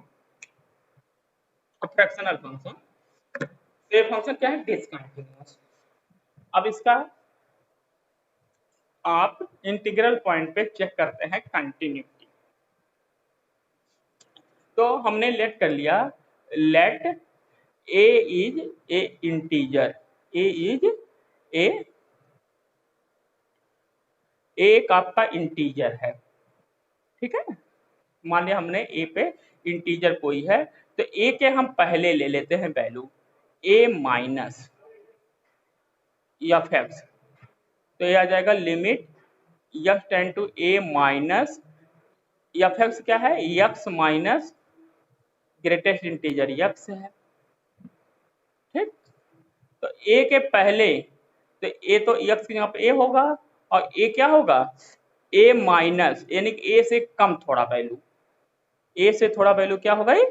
फ्रैक्शनल फंक्शन, ये फंक्शन क्या है, डिसकंटिन्यूअस। अब इसका आप इंटीग्रल पॉइंट पे चेक करते हैं कंटिन्यूटी। तो हमने लेट कर लिया, let a is a integer, a is a, एक आपका इंटीजर है। ठीक है, मान लिया हमने ए पे इंटीजर कोई है, तो ए के हम पहले ले लेते हैं value a minus f x, तो ये आ जाएगा limit x tend to a minus f x क्या है, x minus greatest integer x है। ठीक, तो ए के पहले, तो ए तो एक्स के यहाँ पे ए होगा, और ए क्या होगा, ए माइनस, यानी कि ए से कम थोड़ा वैल्यू, ए से थोड़ा वैल्यू क्या हो गई,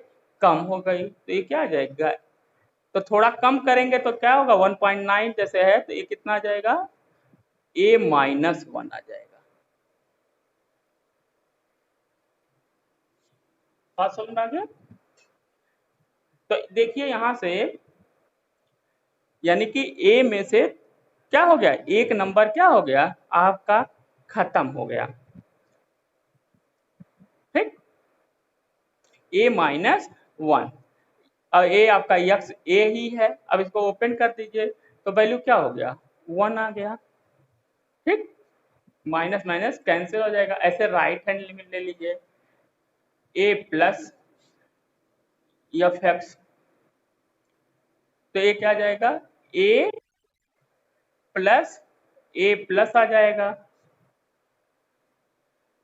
कम हो गई, तो ये क्या आ जाएगा, तो थोड़ा कम करेंगे तो क्या होगा, 1.9 जैसे है, तो ये कितना आ जाएगा, ए माइनस 1 आ जाएगा। बात समझ में आ गया। तो देखिए यहां से, यानी कि ए में से क्या हो गया, एक नंबर क्या हो गया आपका, खत्म हो गया। ठीक, ए माइनस 1, और ए आपका एक्स ए ही है, अब इसको ओपन कर दीजिए तो वैल्यू क्या हो गया, 1 आ गया। ठीक, माइनस माइनस कैंसिल हो जाएगा, ऐसे राइट हैंड लिमिट ले लीजिए, ए प्लस एफ एक्स, तो ये क्या आ जाएगा, ए प्लस आ जाएगा,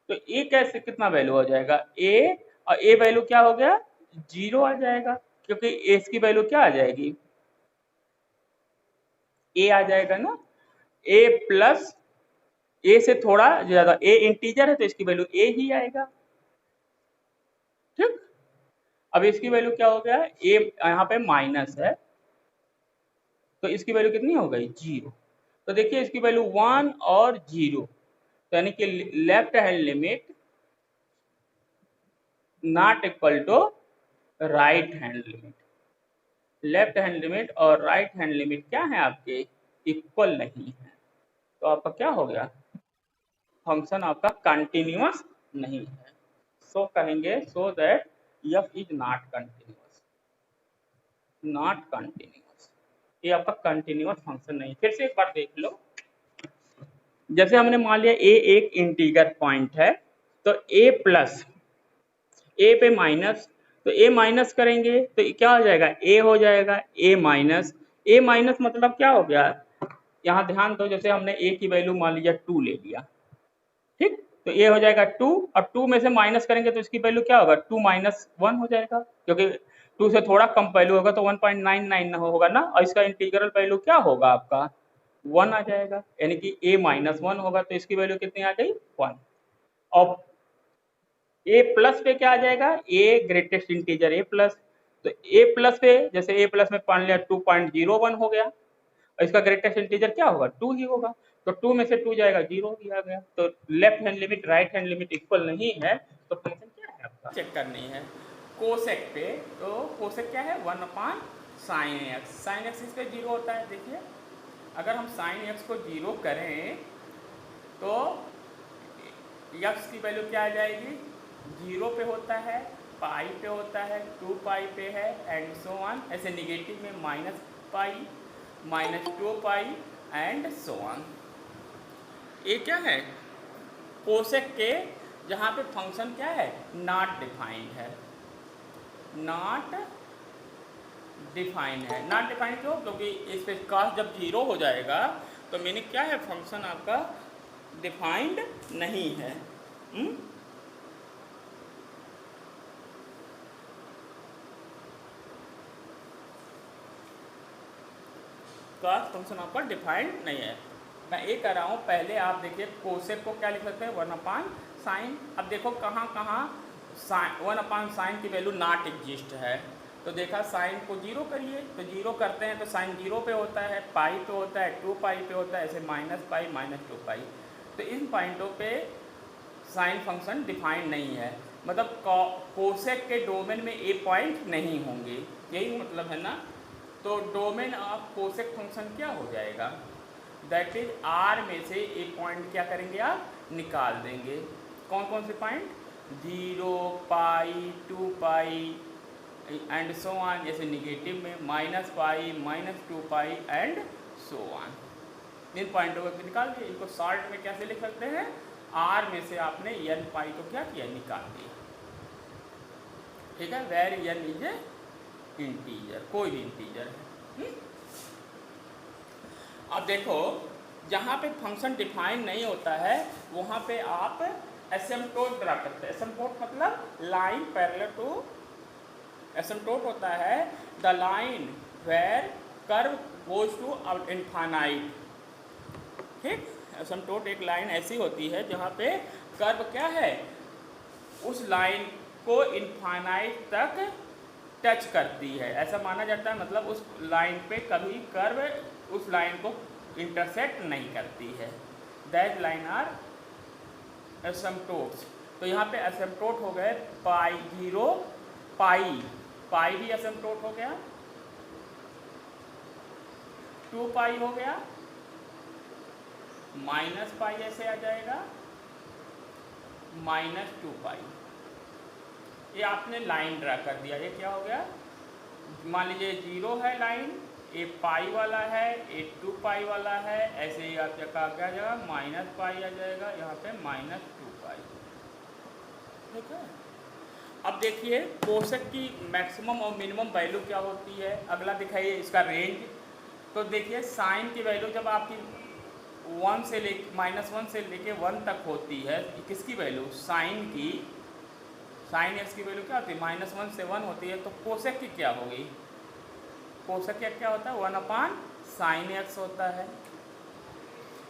तो ए कैसे कितना वैल्यू हो जाएगा, ए, और ए वैल्यू क्या हो गया, 0 आ जाएगा, क्योंकि ए की वैल्यू क्या आ जाएगी, ए आ जाएगा ना, ए प्लस, ए से थोड़ा ज्यादा, ए इंटीजर है तो इसकी वैल्यू ए ही आएगा। ठीक, अब इसकी वैल्यू क्या हो गया, ए यहाँ पे माइनस है, तो इसकी वैल्यू कितनी हो गई, 0। तो देखिए इसकी वैल्यू 1 और 0, तो यानी कि left hand limit not equal to right hand limit, left hand limit और राइट हैंड लिमिट क्या है आपके, इक्वल नहीं है, तो आपका क्या हो गया, फंक्शन आपका कंटिन्यूअस नहीं है। सो कहेंगे, so that F is not continuous, not continuous, ये आपका कंटिन्यूअस फंक्शन नहीं। फिर से एक बार देख लो, जैसे हमने मान लिया ए एक इंटीगर पॉइंट है, तो ए प्लस, ए पे माइनस, तो ए माइनस करेंगे तो क्या हो जाएगा, ए हो जाएगा, ए माइनस मतलब क्या हो गया, यहाँ ध्यान दो, जैसे हमने ए की वैल्यू मान लिया 2 ले लिया, ठीक, तो ये हो जाएगा 2, और 2 में से माइनस करेंगे तो इसकी वैल्यू क्या होगा, 2 माइनस 1 हो जाएगा, क्योंकि 2 से थोड़ा कम वैल्यू होगा तो 1.99 होगा ना, और इसका इंटीग्रल वैल्यू क्या होगा आपका, 1 आ जाएगा, यानी कि a माइनस 1 होगा, तो इसकी वैल्यू कितनी आ गई, 1। और a प्लस पे क्या आ जाएगा, a greatest integer a plus, तो a प्लस पे, जैसे a प्लस में मान लिया 2.01 हो गया, इसका ग्रेटेस्ट इंटीजर क्या होगा, 2 ही होगा, तो 2 में से 2 जाएगा 0 ही आ गया। तो left hand limit right hand limit equal नहीं है, तो फंक्शन क्या है आपका, चेक करनी है कोसेक पे, तो कोसेक क्या है, 1/, साइन एक्स। साइन एक्स इस पर 0 होता है। देखिए अगर हम साइन एक्स को 0 करें तो एक्स की वैल्यू क्या आ जाएगी, 0 पे होता है, पाई पे होता है, 2 पाई पे है एंड सो ऑन। ऐसे निगेटिव में minus pi, minus 2 pi and so on. ये क्या है, कोसेक के जहाँ पे फंक्शन क्या है, नॉट डिफाइंड है। नॉट डिफाइंड है। नॉट डिफाइंड क्यों, क्योंकि इस पे कॉस जब 0 हो जाएगा तो मीनिंग क्या है, फंक्शन आपका डिफाइंड नहीं है। कॉस फंक्शन आपका डिफाइंड नहीं है। मैं ये कह रहा हूँ, पहले आप देखिए कोसेक को क्या लिख सकते हैं, 1/sin। अब देखो कहाँ कहाँ साइन 1/sin की वैल्यू नॉट एग्जिस्ट है। तो देखा साइन को 0 करिए तो 0 करते हैं तो साइन 0 पे होता है, पाई पे होता है, 2 पाई पे होता है, ऐसे माइनस पाई माइनस 2 पाई। तो इन पॉइंटों पे साइन फंक्शन डिफाइंड नहीं है, मतलब कोसेक के डोमेन में ए पॉइंट नहीं होंगे, यही मतलब है ना। तो डोमेन ऑफ कोसेक फंक्शन क्या हो जाएगा, दैट इज आर में से ए पॉइंट क्या करेंगे आप, निकाल देंगे। कौन कौन से point, 0 pi 2 pi and so on. जैसे निगेटिव में minus pi minus 2 pi and so on. इन पॉइंटों को निकाल दिए। इनको शॉर्ट में कैसे लिख सकते हैं, आर में से आपने एन पाई को क्या किया, निकाल दिया। ठीक है, where n is a integer, कोई भी इंटीजर है। अब देखो जहाँ पे फंक्शन डिफाइन नहीं होता है वहाँ पे आप एसिम्पटोट ड्रा करते हैं। एसिम्पटोट मतलब लाइन पैरेलल टू, एसिम्पटोट होता है the line where curve goes to infinite. ठीक, एसिम्पटोट एक लाइन ऐसी होती है जहाँ पे कर्व क्या है, उस लाइन को इनफाइनाइट तक टच करती है, ऐसा माना जाता है। मतलब उस लाइन पे कभी कर्व उस लाइन को इंटरसेक्ट नहीं करती है। That line are asymptotes. तो यहाँ पे एसिम्पटोट हो गए पाई 0 पाई, पाई भी एसिम्पटोट हो गया, 2 पाई हो गया, माइनस पाई ऐसे आ जाएगा, माइनस 2 पाई। ये आपने लाइन ड्रा कर दिया। ये क्या हो गया, मान लीजिए 0 है लाइन, ए पाई वाला है, ए 2 पाई वाला है, ऐसे ही आप क्या क्या जाएगा, माइनस पाई आ जाएगा, यहाँ पे माइनस 2 पाई। ठीक है। अब देखिए कोसेक की मैक्सिमम और मिनिमम वैल्यू क्या होती है, अगला दिखाइए इसका रेंज। तो देखिए साइन की वैल्यू जब आपकी 1 से ले -1 से लेके 1 तक होती है, किसकी वैल्यू, साइन की, साइन एक्स की वैल्यू क्या होती है, -1 से 1 होती है। तो कोसेक की क्या होगी, कोसेक का क्या होता है, 1/sin x होता है।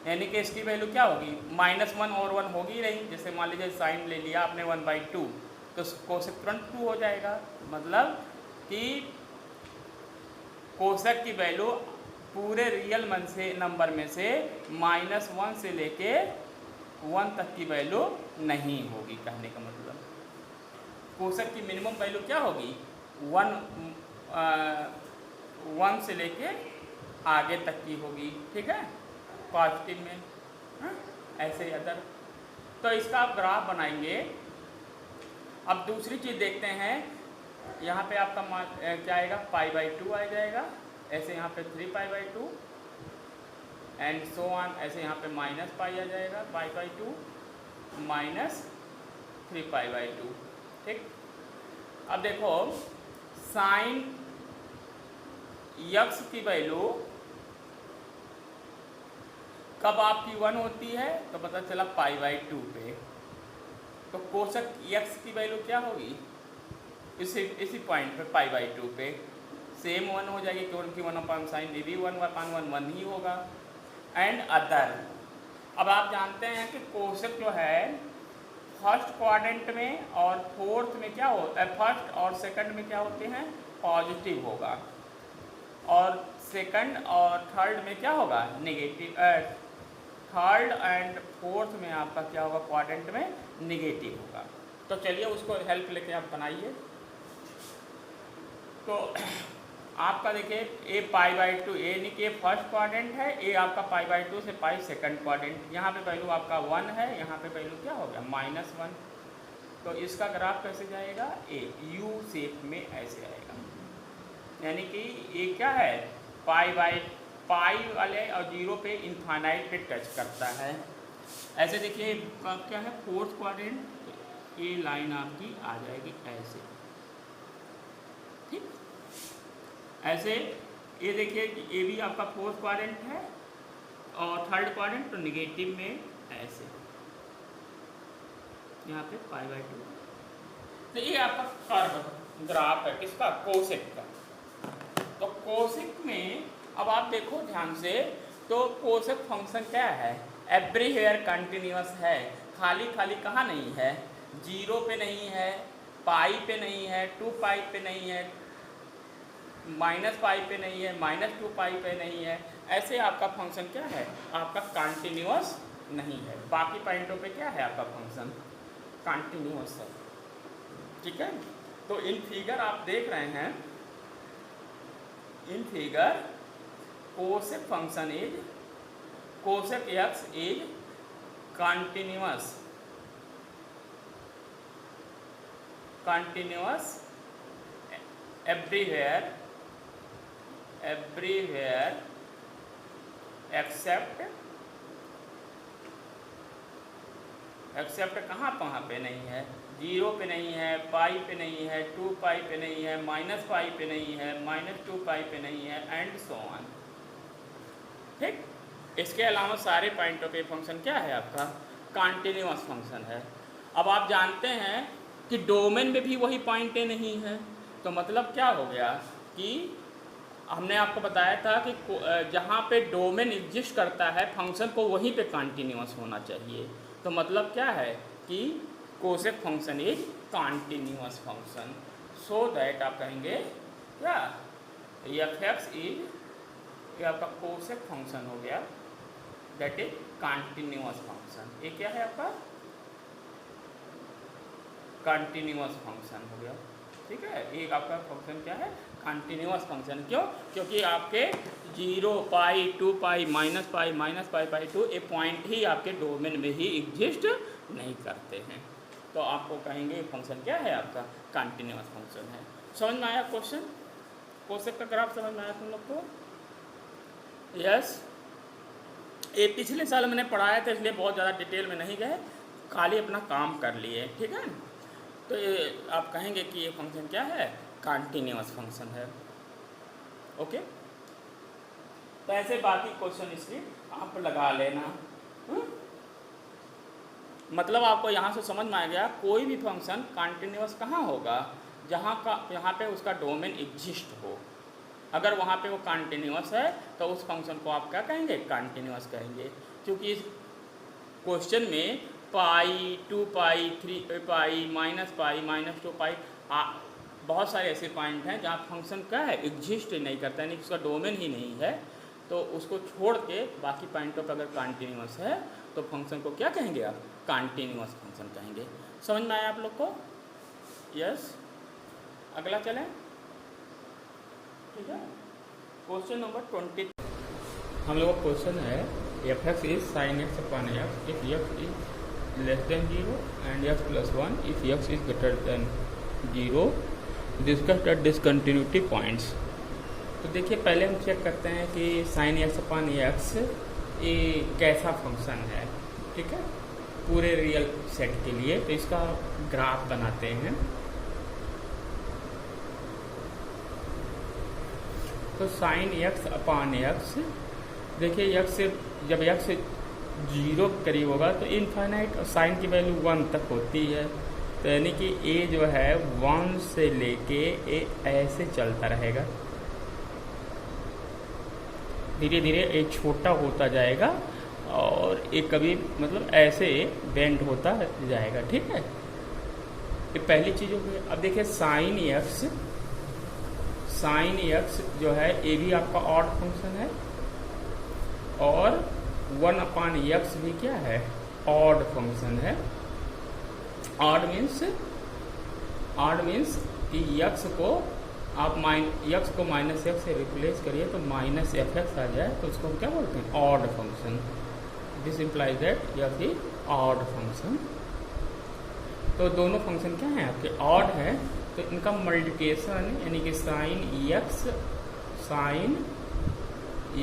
यानी कि इसकी वैल्यू क्या होगी, -1 और 1 होगी नहीं। जैसे मान लीजिए साइन ले लिया आपने 1/2 तो कोसेक तुरंत 2 हो जाएगा। मतलब कि कोसेक की वैल्यू पूरे रियल नंबर में से -1 से लेके 1 तक की वैल्यू नहीं होगी। कहने का मतलब कोसेक की मिनिमम वैल्यू क्या होगी, 1 से लेके आगे तक की होगी। ठीक है, पॉजिटिव में ऐसे अदर। तो इसका आप ग्राफ बनाएंगे। अब दूसरी चीज़ देखते हैं, यहाँ पे आपका क्या आएगा, π/2 आ जाएगा, ऐसे यहाँ पे 3π/2 एंड सो ऑन। ऐसे यहाँ पे -पाई आ जाएगा, π/2 -3π/2। ठीक। अब देखो साइन यक्स की वैल्यू कब आपकी 1 होती है, तो पता चला π/2 पे। तो कोसेक यक्स की वैल्यू क्या होगी, इसी पॉइंट पे π/2 पे सेम 1 हो जाएगी, क्योंकि 1/sin ये भी 1/1 ही होगा। And other. अब आप जानते हैं कि कोसेक जो है फर्स्ट क्वाड्रेंट में और फोर्थ में क्या होता है, फर्स्ट और सेकंड में क्या होते हैं, पॉजिटिव होगा, और सेकंड और थर्ड में क्या होगा, नेगेटिव। थर्ड एंड फोर्थ में आपका क्या होगा, क्वाड्रेंट में नेगेटिव होगा। तो चलिए उसको हेल्प लेके आप बनाइए। तो आपका देखिए ए π/2, ए यानी कि ये फर्स्ट क्वाड्रेंट है, ए आपका π/2 से पाई सेकंड क्वाड्रेंट। यहाँ पे वैल्यू आपका 1 है, यहाँ पे वैल्यू क्या हो गया -1। तो इसका ग्राफ कैसे जाएगा, ए यू शेप में ऐसे आएगा, यानी कि ये क्या है पाई वाले और 0 पे इन्फाइनाइट पे टच करता है। ऐसे देखिए क्या है फोर्थ क्वाड्रेंट, ये लाइन आपकी आ जाएगी ऐसे, ठीक। ऐसे ये देखिए ये भी आपका फोर्थ क्वाड्रेंट है और थर्ड क्वाड्रेंट तो निगेटिव में ऐसे, यहाँ पे π/2। तो ये आपका कर्व ग्राफ है किसका, कोसेक का। तो कोसेक में अब आप देखो ध्यान से, तो कोसेक फंक्शन क्या है, एवरीवेयर कंटिन्यूअस है, खाली खाली कहाँ नहीं है, 0 पे नहीं है, पाई पे नहीं है, 2 पाई पे नहीं है, -पाई पे नहीं है, -2 पाई पे नहीं है। ऐसे आपका फंक्शन क्या है, आपका कंटिन्यूअस नहीं है। बाकी पॉइंटों पे क्या है आपका फंक्शन कंटिन्यूअस है, ठीक है। तो इन फिगर आप देख रहे हैं, in figure cosec function is, cosec x is continuous everywhere except कहाँ पे नहीं है, 0 पे नहीं है, पाई पे नहीं है, 2 पाई पे नहीं है, -पाई पे नहीं है, -2 पाई पे नहीं है, एंड सो ऑन, ठीक। इसके अलावा सारे पॉइंटों पे फंक्शन क्या है आपका कंटिन्यूअस फंक्शन है। अब आप जानते हैं कि डोमेन में भी वही पॉइंटें नहीं है, तो मतलब क्या हो गया कि हमने आपको बताया था कि जहाँ पे डोमेन एग्जिस्ट करता है फंक्शन को वहीं पे कंटिन्यूअस होना चाहिए। तो मतलब क्या है कि cosec function is continuous function, so that आप कहेंगे क्या f(x) इज, ये आपका कोसेक फंक्शन हो गया, दैट इज कंटिन्यूअस फंक्शन। ये क्या है आपका कंटिन्यूअस फंक्शन हो गया, ठीक है। एक आपका फंक्शन क्या है कंटिन्यूअस फंक्शन, क्यों, क्योंकि आपके 0 पाई 2 पाई -पाई/2 ये पॉइंट ही आपके डोमेन में ही एग्जिस्ट नहीं करते हैं। तो आपको कहेंगे फंक्शन क्या है आपका कंटिन्यूअस फंक्शन है। समझ में आया क्वेश्चन, कोसेक का ग्राफ समझ में आया तुम लोग को, यस। ये पिछले साल मैंने पढ़ाया था, इसलिए बहुत ज़्यादा डिटेल में नहीं गए, खाली अपना काम कर लिए, ठीक है। तो ये आप कहेंगे कि ये फंक्शन क्या है कंटिन्यूअस फंक्शन है, ओके। तो ऐसे बाकी क्वेश्चन इसलिए आप लगा लेना, मतलब आपको यहाँ से समझ में आ गया कोई भी फंक्शन कंटिन्यूअस कहाँ होगा, जहाँ पे उसका डोमेन एग्जिस्ट हो। अगर वहाँ पे वो कंटिन्यूअस है तो उस फंक्शन को आप क्या कहेंगे कंटिन्यूअस कहेंगे, क्योंकि इस क्वेश्चन में पाई 2 पाई 3 पाई -पाई -2 पाई बहुत सारे ऐसे पॉइंट हैं जहाँ फंक्शन क्या है एग्जिस्ट नहीं करता, यानी उसका डोमेन ही नहीं है। तो उसको छोड़ के बाकी पॉइंटों पर अगर कंटिन्यूअस है तो फंक्शन को क्या कहेंगे आप कंटिन्यूअस फंक्शन कहेंगे। समझ में आया आप लोग को, यस। अगला चलें, ठीक है। क्वेश्चन नंबर 20 हम लोग का क्वेश्चन है f(x) is sin x upon x if x is less than 0 and x + 1 if x is greater then 0, discuss the discontinuity points. तो देखिए पहले हम चेक करते हैं कि sin x upon x ये कैसा फंक्शन है, ठीक है, पूरे रियल सेट के लिए। तो इसका ग्राफ बनाते हैं। तो sin x upon x, देखिए x से जब x से 0 करीब होगा तो इनफाइनाइट और साइन की वैल्यू 1 तक होती है। तो यानी कि a जो है 1 से लेके a ऐसे चलता रहेगा, धीरे धीरे a छोटा होता जाएगा और ये कभी मतलब ऐसे बेंड होता जाएगा, ठीक है। ये पहली चीज़ हो गई। अब देखिए sin x जो है ये भी आपका ऑड फंक्शन है और 1/x भी क्या है ऑड फंक्शन है। ऑड मीन्स कि x को आप एक्स को माइनस एक्स से रिप्लेस करिए तो माइनस एफ एक्स आ जाए, तो उसको हम क्या बोलते हैं? Odd function. This implies that F is odd function. तो दोनों फंक्शन क्या हैं आपके? ऑड है, तो इनका मल्टीप्लिकेशन यानी कि साइन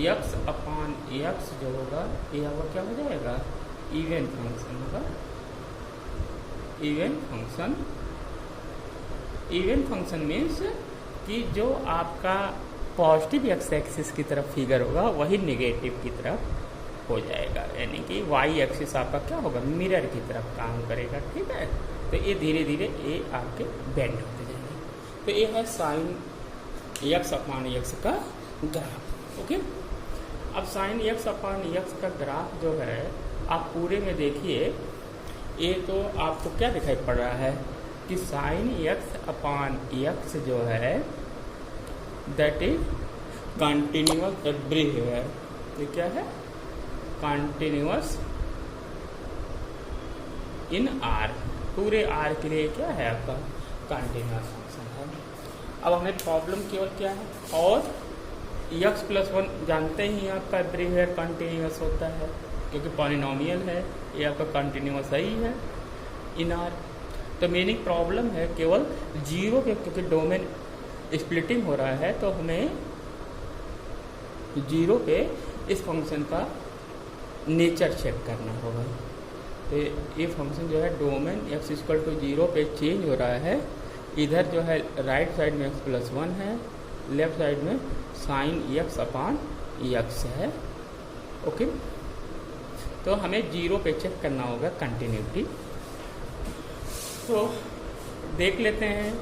एक्स अपॉन एक्स जो होगा ये आपका क्या हो जाएगा? इवन फंक्शन होगा। इवन फंक्शन मीन्स कि जो आपका पॉजिटिव एक्स एक्सिस की तरफ फिगर होगा वही नेगेटिव की तरफ हो जाएगा, यानी कि वाई एक्सिस आपका क्या होगा? मिरर की तरफ काम करेगा। ठीक है, तो ये धीरे धीरे ये आपके बेंड होते जाएंगे। तो ये है साइन एक्स अपॉन एक्स का ग्राफ। ओके, अब साइन एक्स अपॉन एक्स का ग्राफ जो है आप पूरे में देखिए, ये तो आपको क्या दिखाई पड़ रहा है कि साइन एक्स अपॉन एक्स जो है दैट इज कंटिन्यूअस एवरीवेयर। ये क्या है? कंटिन्यूअस इन आर, पूरे आर के लिए क्या है आपका? कंटिन्यूअस फंक्शन है। अब हमें प्रॉब्लम केवल क्या है? और एक्स प्लस वन जानते ही आपका एवरीवेयर कंटिन्यूअस होता है क्योंकि पॉलिनोमियल है, ये आपका कंटिन्यूअस ही है इन आर। तो मेरी प्रॉब्लम है केवल जीरो के, क्योंकि डोमेन स्प्लिटिंग हो रहा है तो हमें जीरो पे इस फंक्शन का नेचर चेक करना होगा। तो ये फंक्शन जो है domain x equal to zero पे चेंज हो रहा है। इधर जो है राइट साइड में एक्स प्लस वन है, लेफ्ट साइड में साइन एक्स अपॉन एक्स है। ओके, तो हमें जीरो पे चेक करना होगा कंटिन्यूटी। तो देख लेते हैं,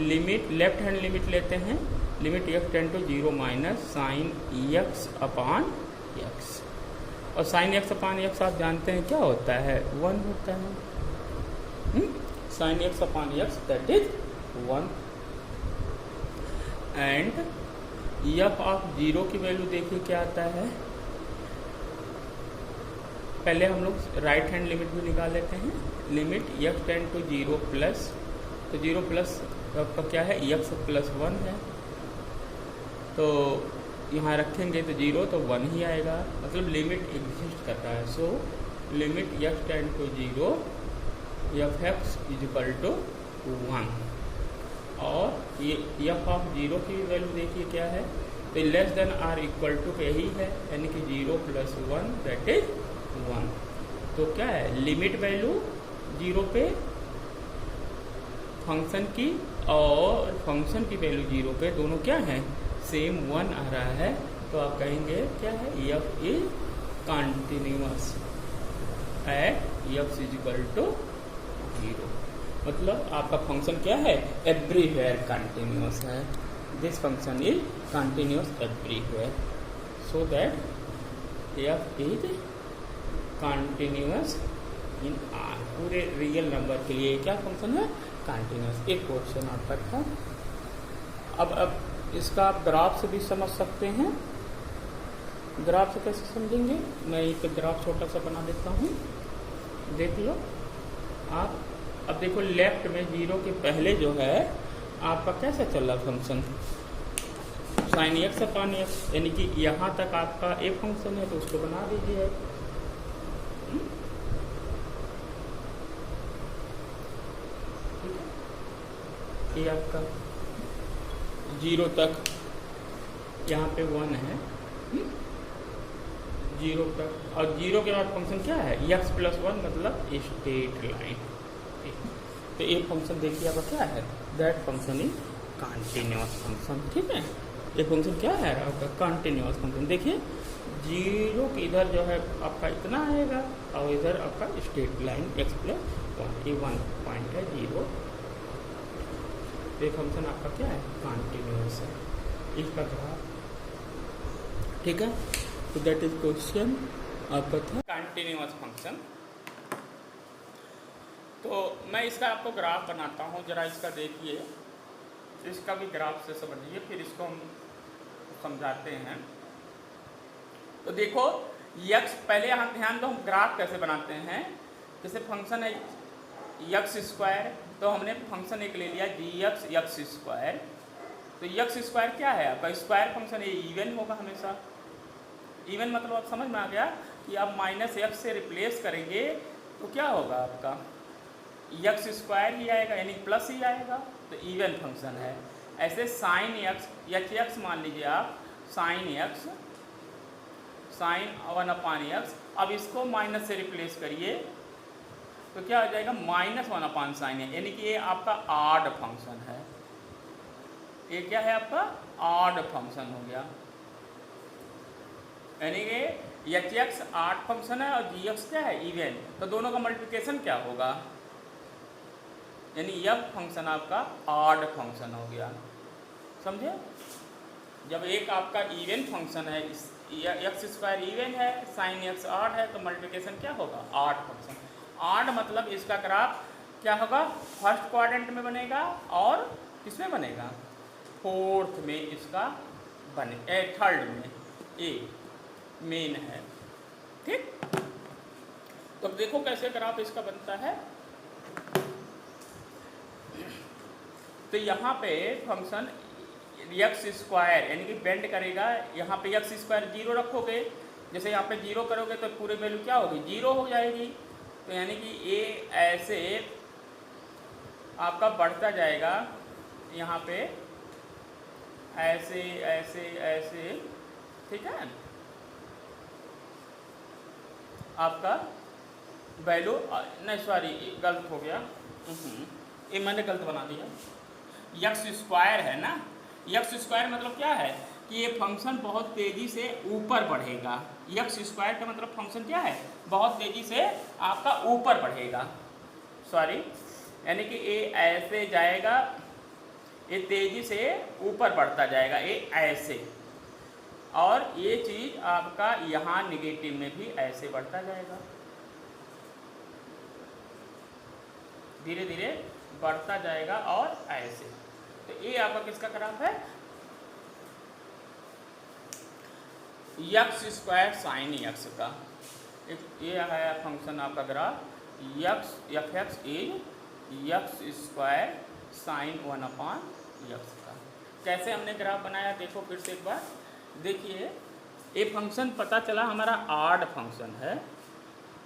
लिमिट लेफ्ट हैंड लिमिट लेते हैं, limit x tend to zero minus sine x upon x. और साइन एक्स अपॉन एक्स आप जानते हैं क्या होता है? वन होता है। Sine x upon x that is one. And f of zero की वैल्यू देखिए क्या आता है। पहले हम लोग राइट हैंड लिमिट भी निकाल लेते हैं। Limit x tend to zero plus, तो जीरो प्लस आपका क्या है? एक्स प्लस वन है, तो यहाँ रखेंगे तो जीरो तो वन ही आएगा, मतलब लिमिट एग्जिस्ट कर रहा है। So limit x tend to zero f x is equal to one. और ये एफ ऑफ जीरो की वैल्यू देखिए क्या है, तो less than or equal to यही है, यानी कि zero plus one that is one. तो क्या है? लिमिट वैल्यू जीरो पे फंक्शन की और फंक्शन की वैल्यू जीरो पे, दोनों क्या है? सेम वन आ रहा है। तो आप कहेंगे क्या है? F is continuous at x is equal to zero. मतलब आपका फंक्शन क्या है? एवरीवेयर कंटिन्यूअस है। This function is continuous everywhere, so that F is continuous in R. पूरे रियल नंबर के लिए क्या फंक्शन है? कंटिन्यूअस। एक क्वेश्चन आता था। अब इसका आप ग्राफ से भी समझ सकते हैं। ग्राफ से कैसे समझेंगे? मैं एक ग्राफ छोटा सा बना देता हूँ, देख लो आप। अब देखो लेफ्ट में जीरो के पहले जो है आपका कैसा चल रहा function? Sign x upon x, यानी कि यहाँ तक आपका एक फंक्शन है तो उसको बना दीजिए। ये आपका जीरो तक यहाँ पे वन है, जीरो तक। और जीरो के बाद फंक्शन क्या है? एक्स प्लस वन, मतलब स्ट्रेट लाइन। तो ये फंक्शन देखिए आपका क्या है? That function is continuous function. ठीक है, ये फंक्शन क्या है आपका? Continuous function. देखिए जीरो के इधर जो है आपका इतना आएगा और इधर आपका straight line x plus one, ये वन पॉइंट है जीरो। ये फंक्शन आपका क्या है? कंटिन्यूअस है, इसका ग्राफ। ठीक है, तो दैट इज क्वेश्चन आपका था कंटिन्यूअस फंक्शन। तो मैं इसका आपको ग्राफ बनाता हूँ, जरा इसका देखिए, इसका भी ग्राफ से समझिए, फिर इसको हम समझाते हैं। तो देखो यक्स, पहले हम ध्यान दो हम ग्राफ कैसे बनाते हैं। जैसे फंक्शन है यक्स स्क्वायर, तो हमने फंक्शन एक ले लिया जी एक्स एक्स स्क्वायर तो यक्स स्क्वायर क्या है आपका, स्क्वायर फंक्शन ये इवन होगा हमेशा। इवन मतलब आप समझ में आ गया कि आप माइनस एक्स से रिप्लेस करेंगे तो क्या होगा आपका यक्स स्क्वायर ही आएगा, यानी प्लस ही आएगा, तो इवन फंक्शन है। ऐसे साइन एक्स एच एक्स मान लीजिए आप, साइन एक्स साइन 1/x, अब इसको माइनस से रिप्लेस करिए तो क्या हो जाएगा -1/sin है, यानी कि ये आपका ऑड फंक्शन है। ये क्या है आपका ऑड फंक्शन हो गया, यानी कि एच एक्स ऑड फंक्शन है और जी एक्स क्या है इवन, तो दोनों का मल्टीप्लिकेशन क्या होगा, यानी यह फंक्शन आपका ऑड फंक्शन हो गया। समझे, जब एक आपका इवन फंक्शन है, एक्स स्क्वायर इवन है, साइन एक्स ऑड है, तो मल्टीप्लिकेशन क्या होगा ऑड फंक्शन। ऑड मतलब इसका ग्राफ क्या होगा, फर्स्ट क्वाड्रेंट में बनेगा और किसमें बनेगा, फोर्थ में इसका बने, थर्ड में ए मेन है। ठीक, तो देखो कैसे ग्राफ इसका बनता है। तो यहाँ पे फंक्शन एक्स स्क्वायर यानी कि बेंड करेगा, यहाँ पे एक्स स्क्वायर 0 रखोगे, जैसे यहाँ पे 0 करोगे तो पूरे वैल्यू क्या होगी 0 हो जाएगी, तो यानी कि ये ऐसे आपका बढ़ता जाएगा, यहाँ पे ऐसे ऐसे ऐसे, ठीक है, आपका वैल्यू नहीं सॉरी गलत हो गया, ये मैंने गलत बना दिया, एक्स स्क्वायर है ना, एक्स स्क्वायर मतलब क्या है कि ये फंक्शन बहुत तेज़ी से ऊपर बढ़ेगा। एक्स स्क्वायर का मतलब फंक्शन क्या है, बहुत तेज़ी से आपका ऊपर बढ़ेगा, सॉरी, यानी कि ये ऐसे जाएगा, ये तेज़ी से ऊपर बढ़ता जाएगा, ये ऐसे, और ये चीज़ आपका यहाँ निगेटिव में भी ऐसे बढ़ता जाएगा, धीरे धीरे बढ़ता जाएगा और ऐसे। तो ये आपका किसका ग्राफ है, एक्स स्क्वायर साइन एक्स का। ये है फंक्शन आपका graph, x F x is x square sign 1/x का। कैसे हमने ग्राफ बनाया देखो फिर से एक बार देखिए, ये फंक्शन पता चला हमारा ऑड फंक्शन है,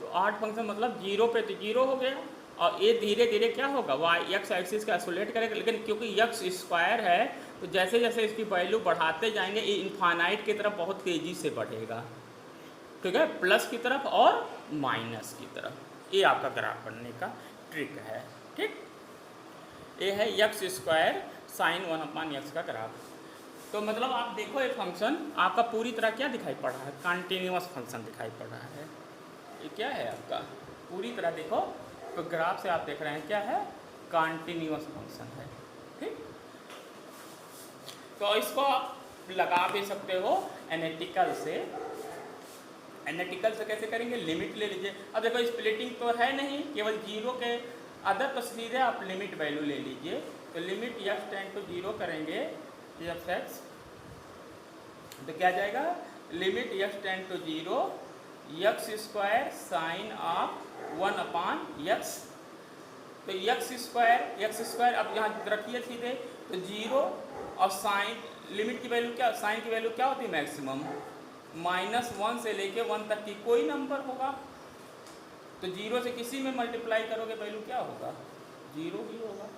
तो ऑड फंक्शन मतलब 0 पे तो 0 हो गया, और ये धीरे धीरे क्या होगा वाई एक्स एक्सिस का आइसोलेट करेगा, लेकिन क्योंकि एक्स स्क्वायर है तो जैसे जैसे इसकी वैल्यू बढ़ाते जाएंगे ये इन्फानाइट की तरफ बहुत तेज़ी से बढ़ेगा, ठीक है, प्लस की तरफ और माइनस की तरफ। ये आपका ग्राफ बनने का ट्रिक है। ठीक, ये है एक्स स्क्वायर साइन 1/x का ग्राफ। तो मतलब आप देखो ये फंक्शन आपका पूरी तरह क्या दिखाई पड़ रहा है, कॉन्टिन्यूअस फंक्शन दिखाई पड़ रहा है। ये क्या है आपका पूरी तरह देखो, तो ग्राफ से आप देख रहे हैं क्या है, कॉन्टिन्यूअस फंक्शन है। ठीक, तो इसको आप लगा भी सकते हो एनालिटिकल से। एनालिटिकल से कैसे करेंगे, लिमिट ले लीजिए। अब देखो स्प्लिटिंग तो है नहीं, केवल 0 के अदर, तो सीधे आप लिमिट वैल्यू ले लीजिए। तो लिमिट एक्स टेंड टू 0 करेंगे एफ एक्स, तो क्या जाएगा, limit x tend to 0 x square sine of 1/x। तो एक्स स्क्वायर अब यहाँ रखिए सीधे, तो 0 और साइन लिमिट की वैल्यू क्या, साइन की वैल्यू क्या होती है मैक्सिमम, -1 से लेके 1 तक की कोई नंबर होगा, तो 0 से किसी में मल्टीप्लाई करोगे वैल्यू क्या होगा 0 ही होगा।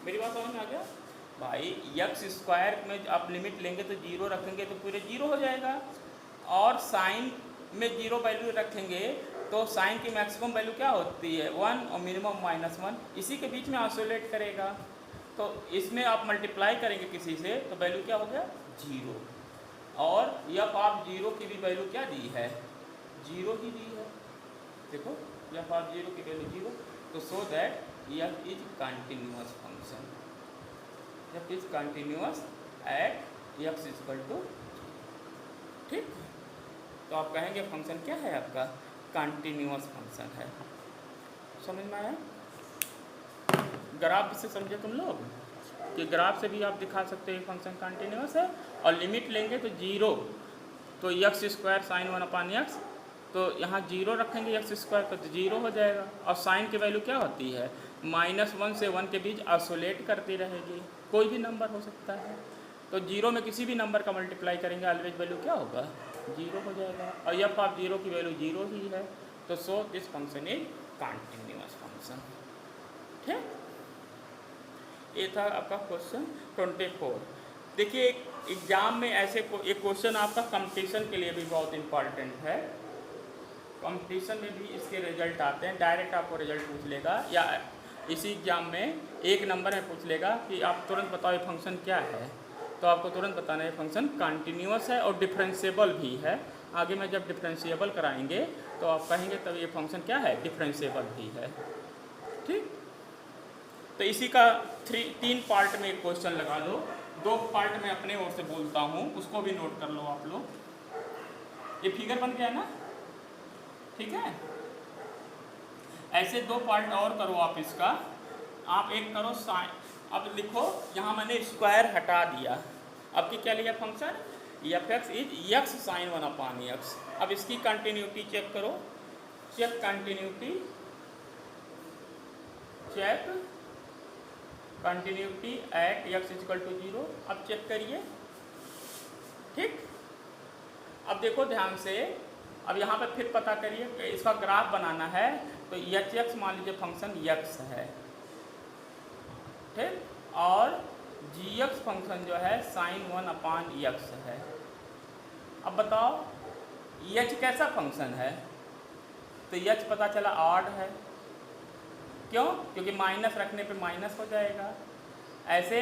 मेरी बात समझ में आ गया भाई, एक्स स्क्वायर में आप लिमिट लेंगे तो 0 रखेंगे तो पूरे 0 हो जाएगा, और साइन में 0 वैल्यू रखेंगे तो साइन की मैक्सिमम वैल्यू क्या होती है 1 और मिनिमम -1, इसी के बीच में आइसोलेट करेगा। तो इसमें आप मल्टीप्लाई करेंगे किसी से तो वैल्यू क्या हो गया 0, और एफ आप 0 की भी वैल्यू क्या दी है 0 ही दी है। देखो एफ आप 0 की वैल्यू 0, तो so that F is continuous function, f is continuous at x equal to. ठीक, तो आप कहेंगे फंक्शन क्या है आपका कंटिन्यूअस फंक्शन है। समझ में आया, ग्राफ से समझे तुम लोग कि ग्राफ से भी आप दिखा सकते हैं फंक्शन कंटिन्यूअस है, और लिमिट लेंगे तो 0, तो एक्स स्क्वायर साइन 1/x तो यहाँ जीरो रखेंगे एक्स स्क्वायर का तो जीरो हो जाएगा। और साइन की वैल्यू क्या होती है, -1 से 1 के बीच आइसोलेट करती रहेगी, कोई भी नंबर हो सकता है। तो जीरो में किसी भी नंबर का मल्टीप्लाई करेंगे ऑलवेज वैल्यू क्या होगा, जीरो हो जाएगा। और एफ ऑफ जीरो की वैल्यू जीरो ही है, तो so this function is continuous function. ठीक, ये था आपका क्वेश्चन 24। देखिए एग्जाम में ऐसे एक क्वेश्चन आपका कंपटीशन के लिए भी बहुत इंपॉर्टेंट है। कंपटीशन में भी इसके रिजल्ट आते हैं, डायरेक्ट आपको रिजल्ट पूछ लेगा या इसी एग्जाम में एक नंबर में पूछ लेगा कि आप तुरंत बताओ ये फंक्शन क्या है, तो आपको तुरंत बताना है फंक्शन कंटिन्यूअस है और डिफरेंशिएबल भी है। आगे में जब डिफरेंशिएबल कराएंगे तो आप कहेंगे तब ये फंक्शन क्या है, डिफरेंशिएबल भी है। ठीक, तो इसी का 3 पार्ट में एक क्वेश्चन लगा दो, 2 पार्ट में अपने ओर से बोलता हूँ, उसको भी नोट कर लो आप लोग। ये फिगर बन गया ना, ठीक है। ऐसे 2 पार्ट और करो आप इसका। आप एक करो साइन, अब लिखो यहाँ मैंने स्क्वायर हटा दिया, अब की क्या लिया function, f x is x sine 1/x। अब इसकी कंटिन्यूटी चेक करो, check continuity, check continuity at x equal to 0। अब चेक करिए। ठीक, अब देखो ध्यान से, अब यहाँ पे फिर पता करिए, इसका ग्राफ बनाना है तो एच एक्स मान लीजिए फंक्शन यक्स है, ठीक, और जी एक्स फंक्शन जो है साइन 1/x है। अब बताओ एच कैसा फंक्शन है, तो एच पता चला ऑड है, क्यों, क्योंकि माइनस रखने पे माइनस हो जाएगा। ऐसे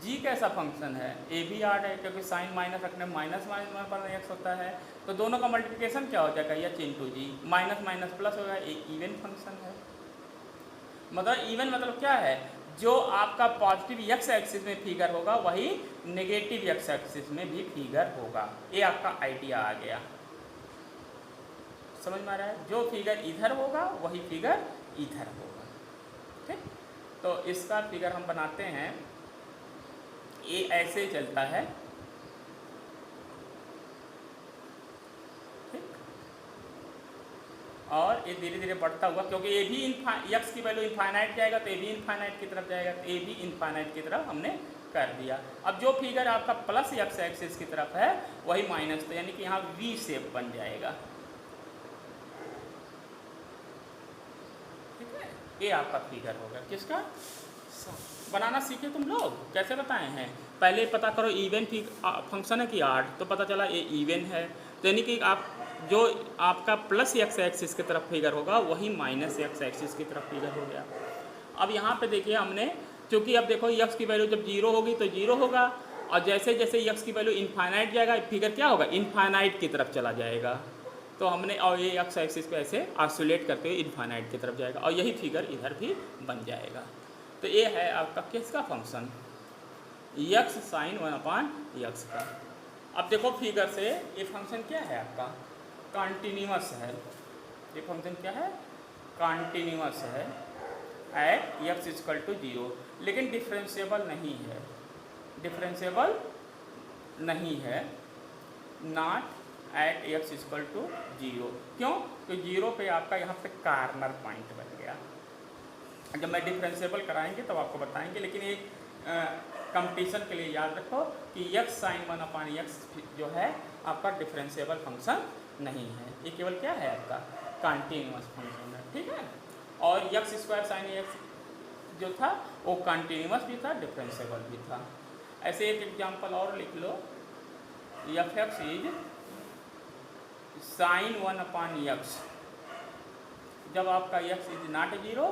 जी कैसा फंक्शन है, ए भी ऑड है, क्योंकि साइन माइनस रखने में -1/x होता है। तो दोनों का मल्टीप्लिकेशन क्या हो जाएगा, एच इंटू जी, माइनस माइनस प्लस होगा, एक इवन फंक्शन है। मतलब इवन मतलब क्या है, जो आपका पॉजिटिव एक्स एक्सिस में फिगर होगा वही नेगेटिव एक्स एक्सिस में भी फिगर होगा। ये आपका आइडिया आ गया, समझ में आ रहा है, जो फिगर इधर होगा वही फिगर इधर होगा। ठीक, तो इसका फिगर हम बनाते हैं, ये ऐसे चलता है, ठीक, और ये धीरे धीरे बढ़ता हुआ, क्योंकि ये भी एक्स की वैल्यू इनफाइनाइट जाएगा तो ये भी इनफाइनाइट की तरफ जाएगा, तो ये भी इनफाइनाइट की तरफ हमने कर दिया। अब जो फिगर आपका प्लस एक्स एक्सिस की तरफ है वही माइनस, तो यानी कि यहाँ वी शेप बन जाएगा। ठीक है, ये आपका फिगर होगा, किसका, बनाना सीखे तुम लोग, कैसे बताए हैं, पहले पता करो इवन फंक्शन है कि ऑड, तो पता चला ये इवन है, तो यानी कि आप जो आपका प्लस एक्स एक्सिस की तरफ फिगर होगा वही माइनस एक्स एक्सिस की तरफ फिगर हो गया। अब यहाँ पे देखिए हमने, क्योंकि अब देखो एक्स की वैल्यू जब 0 होगी तो 0 होगा, और जैसे जैसे एक्स की वैल्यू इनफाइनाइट जाएगा फिगर क्या होगा, इनफाइनाइट की तरफ चला जाएगा। तो हमने, और ये एक्स एक्सिस को ऐसे आइसोलेट करते हुए इनफाइनाइट की तरफ जाएगा, और यही फिगर इधर भी बन जाएगा। तो ये है आपका किसका फंक्शन, यक्स साइन 1/x का। अब देखो फिगर से ये फंक्शन क्या है आपका, कॉन्टिन्यूअस है। ये फंक्शन क्या है, कॉन्टिन्यूअस है एट एक्स इक्वल टू 0, लेकिन डिफरेंशिएबल नहीं है, डिफरेंशिएबल नहीं है, not at x equal to 0। क्यों, तो 0 पे आपका यहाँ पे कार्नर पॉइंट बन गया। जब मैं डिफरेंशिएबल कराएंगे तब आपको बताएंगे, लेकिन एक कंपटीशन के लिए याद रखो कि एक्स साइन 1/x जो है आपका डिफरेंशिएबल फंक्शन नहीं है, ये केवल क्या है आपका कॉन्टिन्यूअस फंक्शन है। ठीक है, और एक्स स्क्वायर साइन एक्स जो था वो कॉन्टिन्यूअस भी था, डिफरेंशिएबल भी था। ऐसे एक एग्जांपल और लिख लो, F x is sine 1/x जब आपका एक्स इज नॉट 0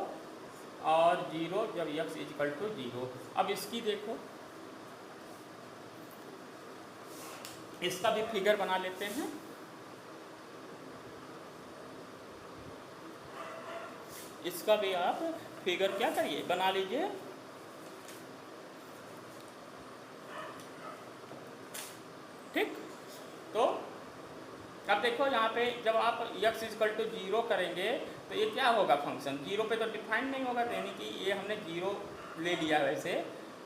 और 0 जब एक्स इक्वल टू 0। अब इसकी देखो, इसका भी फिगर बना लेते हैं। इसका भी आप फिगर क्या करिए, बना लीजिए। ठीक, तो अब देखो यहाँ पे जब आप x इक्वल टू 0 करेंगे तो ये क्या होगा फंक्शन, 0 पे तो डिफाइंड नहीं होगा, तो यानी कि ये हमने 0 ले लिया वैसे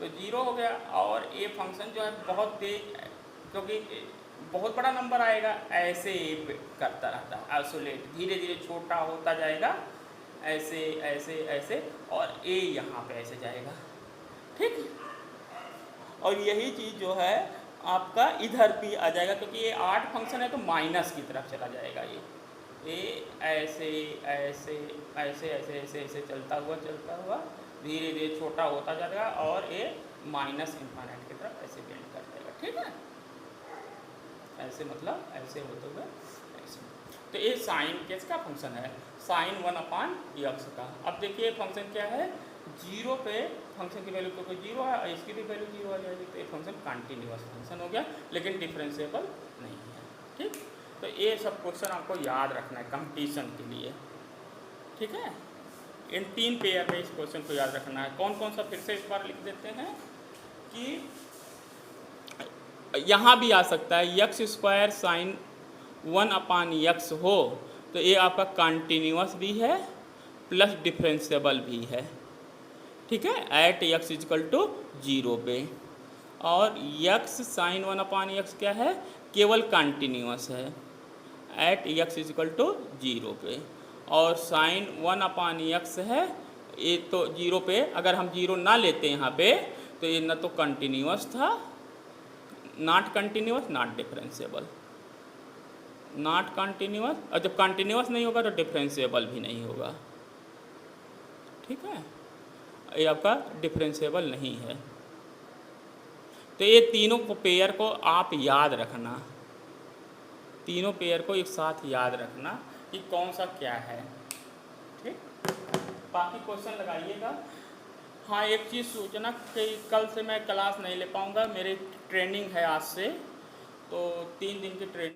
तो 0 हो गया। और ये फंक्शन जो है बहुत तेज, क्योंकि बहुत बड़ा नंबर आएगा, ऐसे करता रहता है आइसोलेट, धीरे धीरे छोटा होता जाएगा, ऐसे ऐसे ऐसे, और ए यहाँ पे ऐसे जाएगा, ठीक। और यही चीज़ जो है आपका इधर भी आ जाएगा, क्योंकि ये 8 फंक्शन है तो माइनस की तरफ चला जाएगा ये ऐसे ऐसे ऐसे ऐसे ऐसे ऐसे चलता हुआ धीरे धीरे छोटा होता जाएगा, और ये माइनस इन्फाइनाइट की तरफ ऐसे बेंड कर जाएगा, ठीक है। ऐसे मतलब ऐसे होते हुए ऐसे। तो ये साइन किसका फंक्शन है, साइन 1/x का। अब देखिए फंक्शन क्या है, 0 पे फंक्शन की वैल्यू कोई 0 है और इसकी भी वैल्यू 0 आ जाएगी, तो ये फंक्शन कंटिन्यूअस फंक्शन हो गया, लेकिन डिफरेंशिएबल नहीं है, ठीक। तो ये सब क्वेश्चन आपको याद रखना है कंपटीशन के लिए, ठीक है। इन 3 पेयर में इस क्वेश्चन को याद रखना है। कौन कौन सा, फिर से एक बार लिख देते हैं कि यहाँ भी आ सकता है x² साइन 1/x हो, तो ये आपका कंटिन्यूअस भी है प्लस डिफरेंशिएबल भी है, ठीक है, एट x = 0 पे। और x साइन 1/x क्या है, केवल कंटिन्यूअस है, एट x = 0 पे। और साइन 1/x है, ये तो 0 पे, अगर हम 0 ना लेते यहाँ पे तो ये न तो कंटिन्यूअस था, not continuous not differentiable, not continuous, और जब कंटिन्यूअस नहीं होगा तो डिफरेंशिएबल भी नहीं होगा, ठीक है। ये आपका डिफरेंशिएबल नहीं है। तो ये तीनों पेयर को आप याद रखना, तीनों पेयर को एक साथ याद रखना कि कौन सा क्या है, ठीक। बाकी क्वेश्चन लगाइएगा। हाँ, एक चीज़ सोचना कि कल से मैं क्लास नहीं ले पाऊँगा, मेरी ट्रेनिंग है आज से, तो 3 दिन की ट्रेनिंग